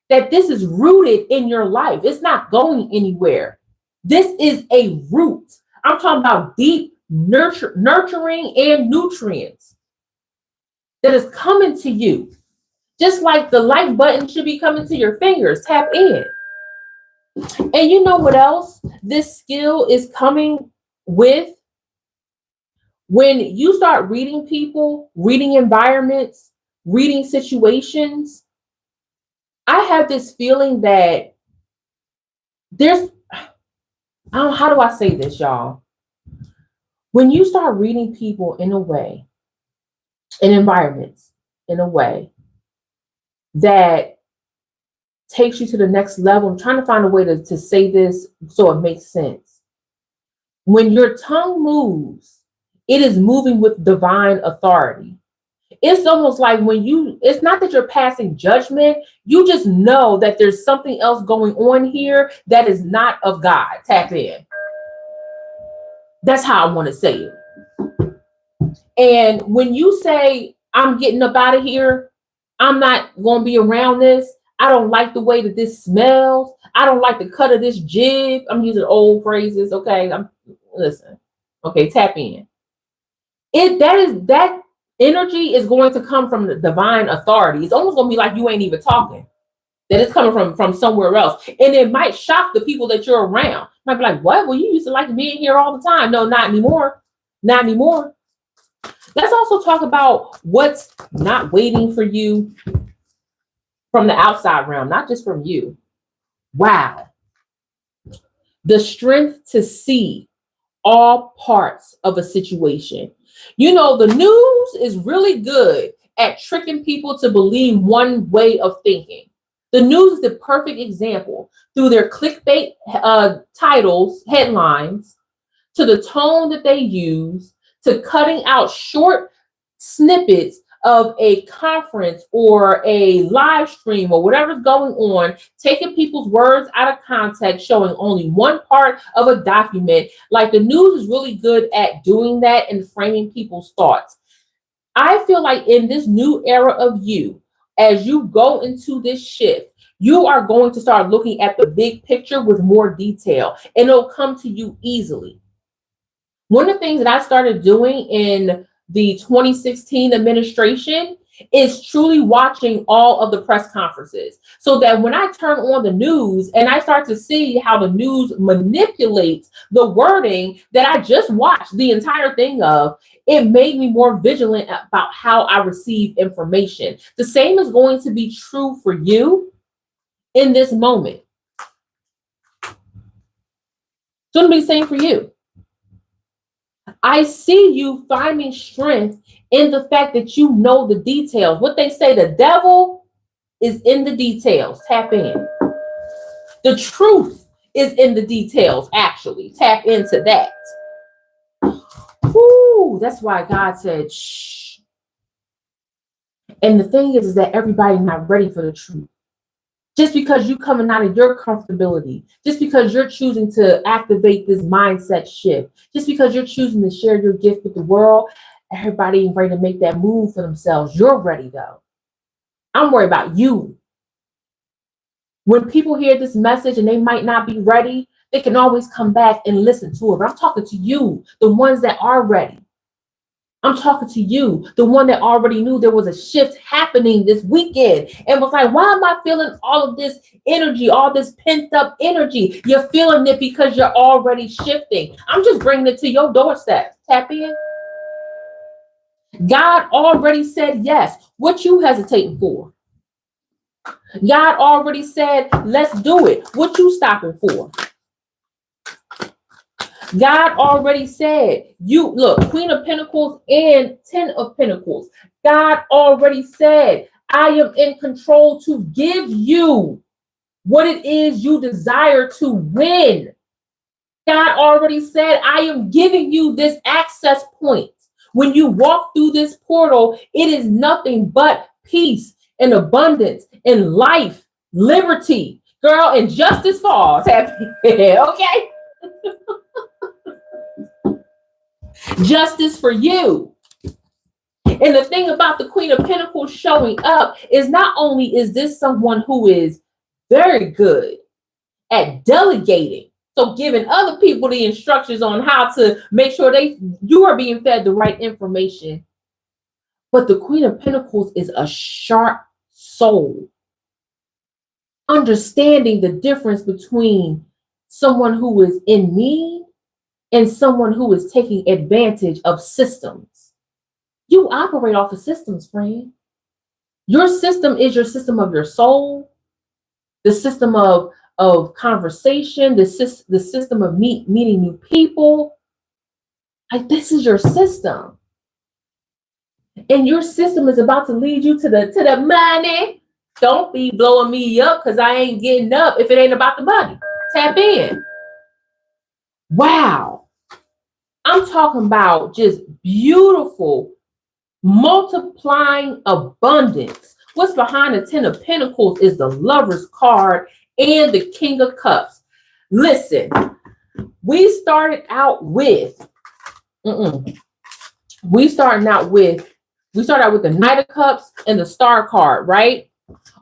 that this is rooted in your life. It's not going anywhere. This is a root. I'm talking about deep nurturing and nutrients that is coming to you. Just like the like button should be coming to your fingers. Tap in. And you know what else this skill is coming with? When you start reading people, reading environments, reading situations, I have this feeling that how do I say this, y'all? When you start reading people in a way, in environments, in a way that takes you to the next level, I'm trying to find a way to say this so it makes sense. When your tongue moves, it is moving with divine authority. It's almost like it's not that you're passing judgment. You just know that there's something else going on here that is not of God. Tap in. That's how I want to say it. And when you say, I'm getting up out of here, I'm not going to be around this. I don't like the way that this smells. I don't like the cut of this jib. I'm using old phrases. Okay. Listen. Okay. Tap in. That energy is going to come from the divine authority. It's almost going to be like you ain't even talking. that it's coming from somewhere else. And it might shock the people that you're around. Might be like, what? Well, you used to like being here all the time. No, not anymore. Not anymore. Let's also talk about what's not waiting for you from the outside realm, not just from you. Wow. The strength to see all parts of a situation. You know, the news is really good at tricking people to believe one way of thinking. The news is the perfect example through their clickbait titles, headlines, to the tone that they use, to cutting out short snippets of a conference or a live stream or whatever's going on, taking people's words out of context, showing only one part of a document. Like, the news is really good at doing that and framing people's thoughts. I feel like in this new era of you, as you go into this shift, you are going to start looking at the big picture with more detail, and it'll come to you easily. One of the things that I started doing in the 2016 administration is truly watching all of the press conferences, so that when I turn on the news and I start to see how the news manipulates the wording that I just watched the entire thing of, it made me more vigilant about how I receive information. The same is going to be true for you in this moment. It's going to be the same for you. I see you finding strength in the fact that you know the details. What they say, the devil is in the details. Tap in. The truth is in the details, actually. Tap into that. Woo, that's why God said, shh. And the thing is that everybody's not ready for the truth. Just because you're coming out of your comfortability, just because you're choosing to activate this mindset shift, just because you're choosing to share your gift with the world, everybody ain't ready to make that move for themselves. You're ready, though. I'm worried about you. When people hear this message and they might not be ready, they can always come back and listen to it. But I'm talking to you, the ones that are ready. I'm talking to you, the one that already knew there was a shift happening this weekend and was like, why am I feeling all of this energy, all this pent up energy? You're feeling it because you're already shifting. I'm just bringing it to your doorstep. Tap in. God already said yes. What you hesitating for? God already said, let's do it. What you stopping for? God already said, you look, Queen of Pentacles and 10 of Pentacles. God already said, I am in control to give you what it is you desire to win. God already said, I am giving you this access point. When you walk through this portal, it is nothing but peace and abundance and life, liberty, girl, and justice falls. Okay? Justice for you. And the thing about the Queen of Pentacles showing up is not only is this someone who is very good at delegating, so giving other people the instructions on how to make sure you are being fed the right information, but the Queen of Pentacles is a sharp soul, understanding the difference between someone who is in need and someone who is taking advantage of systems. You operate off of systems, friend. Your system is your system of your soul, the system of conversation, the system of meeting new people. Like, this is your system. And your system is about to lead you to the money. Don't be blowing me up because I ain't getting up if it ain't about the money. Tap in. Wow. I'm talking about just beautiful, multiplying abundance. What's behind the 10 of Pentacles is the Lover's card and the King of Cups. Listen, we started out with the Knight of Cups and the Star card, right?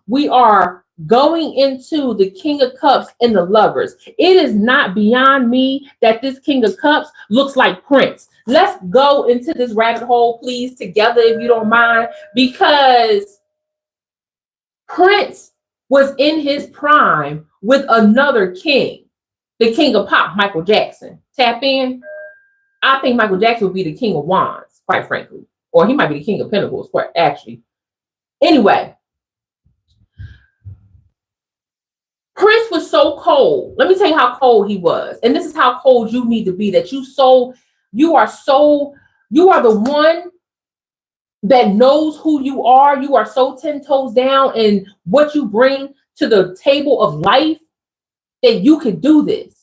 We are going into the King of Cups and the Lovers. It is not beyond me that this King of Cups looks like Prince. Let's go into this rabbit hole, please, together, if you don't mind, because Prince was in his prime with another king, the king of pop, Michael Jackson. Tap in. I think Michael Jackson would be the king of wands, quite frankly. Or he might be the king of pentacles, quite actually. Anyway, Prince was so cold. Let me tell you how cold he was. And this is how cold you need to be, that you are the one that knows who you are. You are so 10 toes down in what you bring to the table of life that you can do this.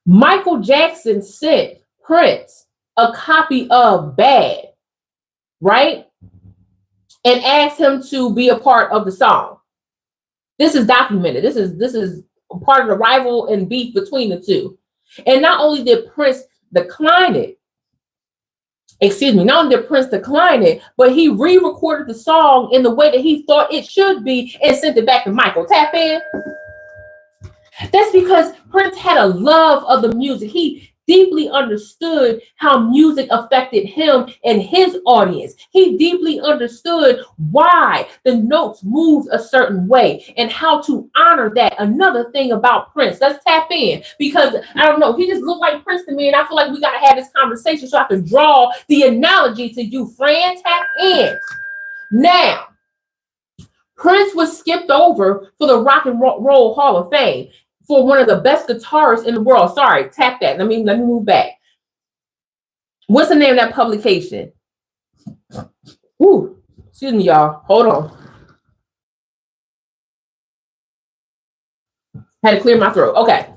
Michael Jackson sent Prince a copy of Bad, right? And asked him to be a part of the song. This is documented. This is part of the rival and beef between the two. And not only did Prince decline it, but he re-recorded the song in the way that he thought it should be and sent it back to Michael. Tap in. That's because Prince had a love of the music. He deeply understood how music affected him and his audience. He deeply understood why the notes moved a certain way and how to honor that. Another thing about Prince, let's tap in, because I don't know, he just looked like Prince to me, and I feel like we got to have this conversation so I can draw the analogy to you, friend. Tap in. Now, Prince was skipped over for the Rock and Roll Hall of Fame for one of the best guitarists in the world. Sorry, tap that. Let me move back. What's the name of that publication? Ooh, excuse me, y'all. Hold on. Had to clear my throat. Okay.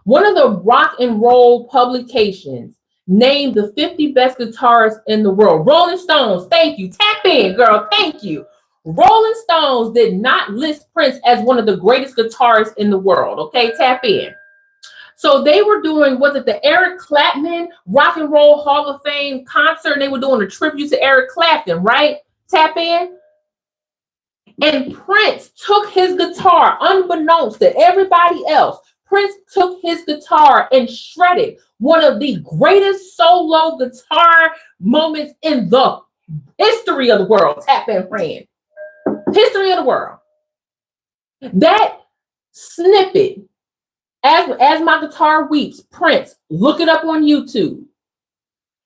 One of the rock and roll publications named the 50 best guitarists in the world. Rolling Stones, thank you. Tap in, girl. Thank you. Rolling Stones did not list Prince as one of the greatest guitarists in the world. Okay, tap in. So they were doing, was it the Eric Clapton Rock and Roll Hall of Fame concert? And they were doing a tribute to Eric Clapton, right? Tap in. And Prince took his guitar, unbeknownst to everybody else. Prince took his guitar and shredded one of the greatest solo guitar moments in the history of the world. Tap in, friend. History of the world. That snippet, as my guitar weeps, Prince, look it up on YouTube.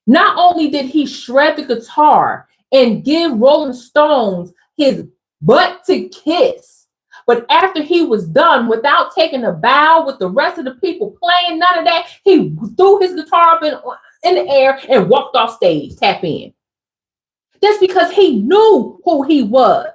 Not only did he shred the guitar and give Rolling Stones his butt to kiss, but after he was done, without taking a bow with the rest of the people playing, none of that, he threw his guitar up in the air and walked off stage. Tap in. That's because he knew who he was.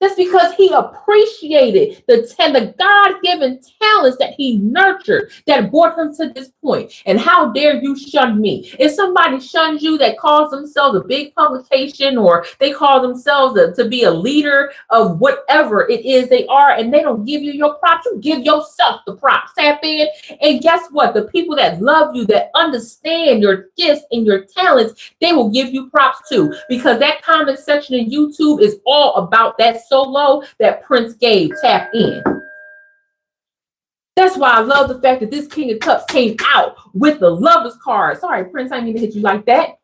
That's because he appreciated the God-given talents that he nurtured that brought him to this point. And how dare you shun me? If somebody shuns you that calls themselves a big publication, or they call themselves to be a leader of whatever it is they are, and they don't give you your props, you give yourself the props. Tap in. And guess what? The people that love you, that understand your gifts and your talents, they will give you props too. Because that comment section in YouTube is all about that solo that Prince gave. Tap in. That's why I love the fact that this King of Cups came out with the Lover's card. Sorry, Prince, I didn't mean to hit you like that.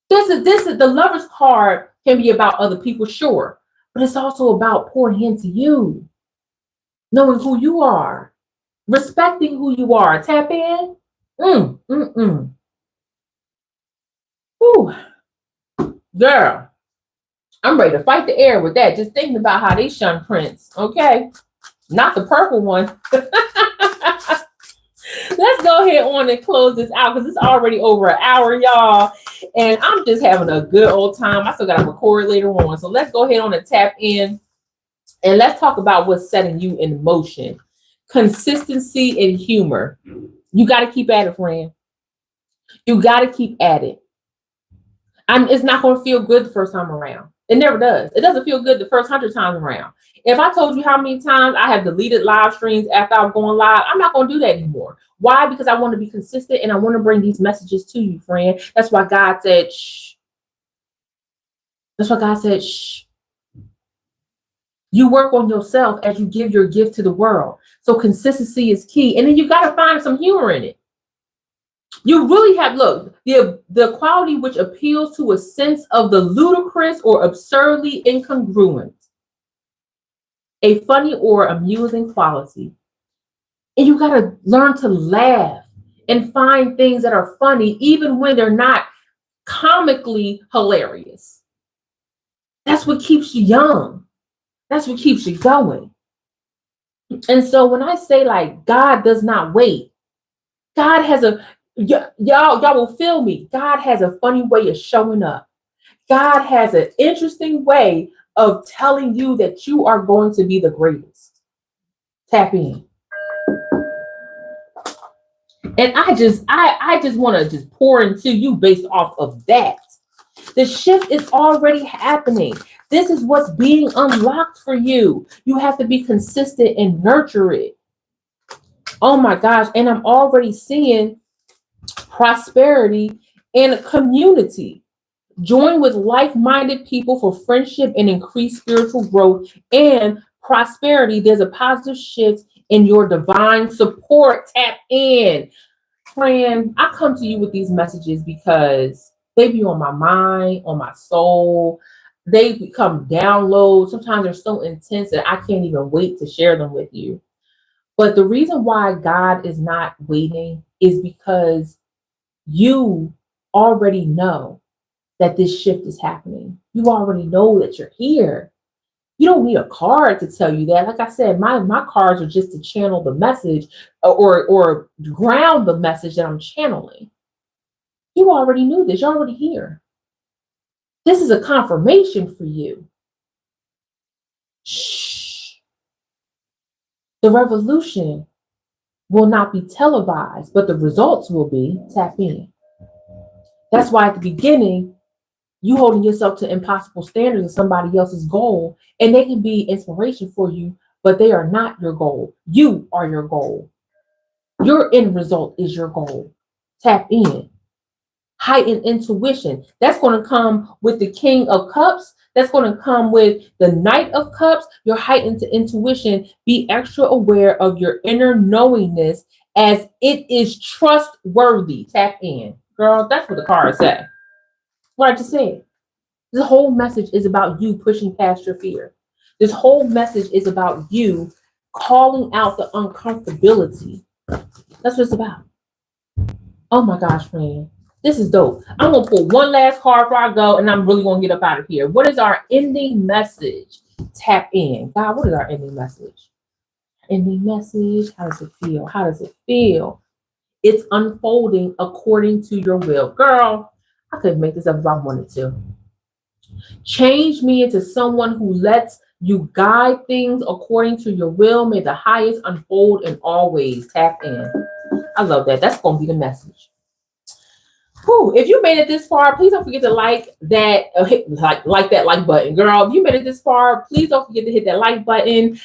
This is the Lover's card can be about other people, sure, but it's also about pouring into you, knowing who you are, respecting who you are. Tap in. Ooh, girl. I'm ready to fight the air with that. Just thinking about how they shun Prince. Okay. Not the purple one. Let's go ahead on and close this out because it's already over an hour, y'all. And I'm just having a good old time. I still got to record later on. So let's go ahead on and tap in. And let's talk about what's setting you in motion. Consistency and humor. You got to keep at it, friend. You got to keep at it. It's not going to feel good the first time around. It never does. It doesn't feel good the first 100 times around. If I told you how many times I have deleted live streams after I'm going live, I'm not going to do that anymore. Why? Because I want to be consistent and I want to bring these messages to you, friend. That's why God said, shh. That's why God said, shh. You work on yourself as you give your gift to the world. So consistency is key. And then you got to find some humor in it. You really have, look, the quality which appeals to a sense of the ludicrous or absurdly incongruent, a funny or amusing quality. And you got to learn to laugh and find things that are funny, even when they're not comically hilarious. That's what keeps you young. That's what keeps you going. And so when I say like God does not wait, God has y'all will feel me. God has a funny way of showing up. God has an interesting way of telling you that you are going to be the greatest. Tap in. And I just want to just pour into you based off of that. The shift is already happening. This is what's being unlocked for you. You have to be consistent and nurture it. Oh my gosh. And I'm already seeing prosperity and a community. Join with like-minded people for friendship and increased spiritual growth and prosperity. There's a positive shift in your divine support. Tap in. Friend, I come to you with these messages because they be on my mind, on my soul. They become downloads. Sometimes they're so intense that I can't even wait to share them with you. But the reason why God is not waiting is because you already know that this shift is happening. You already know that you're here. You don't need a card to tell you that. Like I said, my cards are just to channel the message or ground the message that I'm channeling. You already knew this. You're already here. This is a confirmation for you. Shh. The revolution will not be televised, but the results will be. Tap in. That's why at the beginning, you holding yourself to impossible standards of somebody else's goal, and they can be inspiration for you, but they are not your goal. You are your goal. Your end result is your goal. Tap in. Heightened intuition. That's going to come with the King of Cups. That's going to come with the Knight of Cups. Your heightened intuition. Be extra aware of your inner knowingness as it is trustworthy. Tap in. Girl, that's what the card said. What I just said. This whole message is about you pushing past your fear. This whole message is about you calling out the uncomfortability. That's what it's about. Oh my gosh, friend. This is dope. I'm going to pull one last card before I go, and I'm really going to get up out of here. What is our ending message? Tap in. God, what is our ending message? Ending message. How does it feel? How does it feel? It's unfolding according to your will. Girl, I could make this up if I wanted to. Change me into someone who lets you guide things according to your will. May the highest unfold in all ways. Tap in. I love that. That's going to be the message. Whew. If you made it this far, please don't forget to like that, hit like that like button. Girl, if you made it this far, please don't forget to hit that like button.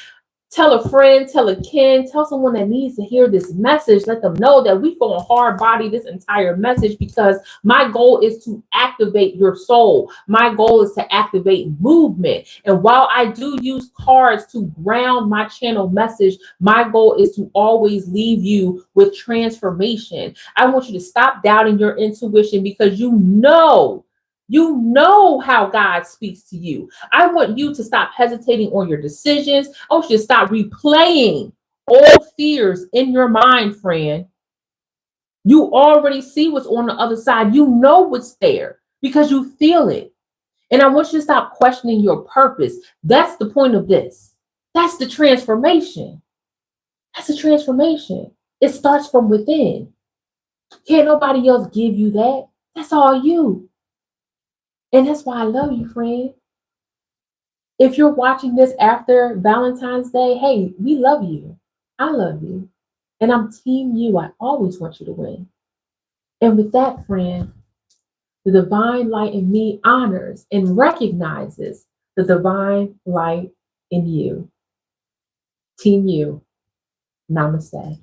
Tell a friend, tell a kin, tell someone that needs to hear this message. Let them know that we go hard body this entire message because my goal is to activate your soul. My goal is to activate movement. And while I do use cards to ground my channel message, my goal is to always leave you with transformation. I want you to stop doubting your intuition because you know how God speaks to you. I want you to stop hesitating on your decisions. I want you to stop replaying all fears in your mind, friend. You already see what's on the other side. You know what's there because you feel it. And I want you to stop questioning your purpose. That's the point of this. That's the transformation. That's the transformation. It starts from within. Can't nobody else give you that. That's all you. And that's why I love you, friend. If you're watching this after Valentine's Day, hey, we love you. I love you. And I'm team you. I always want you to win. And with that, friend, the divine light in me honors and recognizes the divine light in you. Team you. Namaste.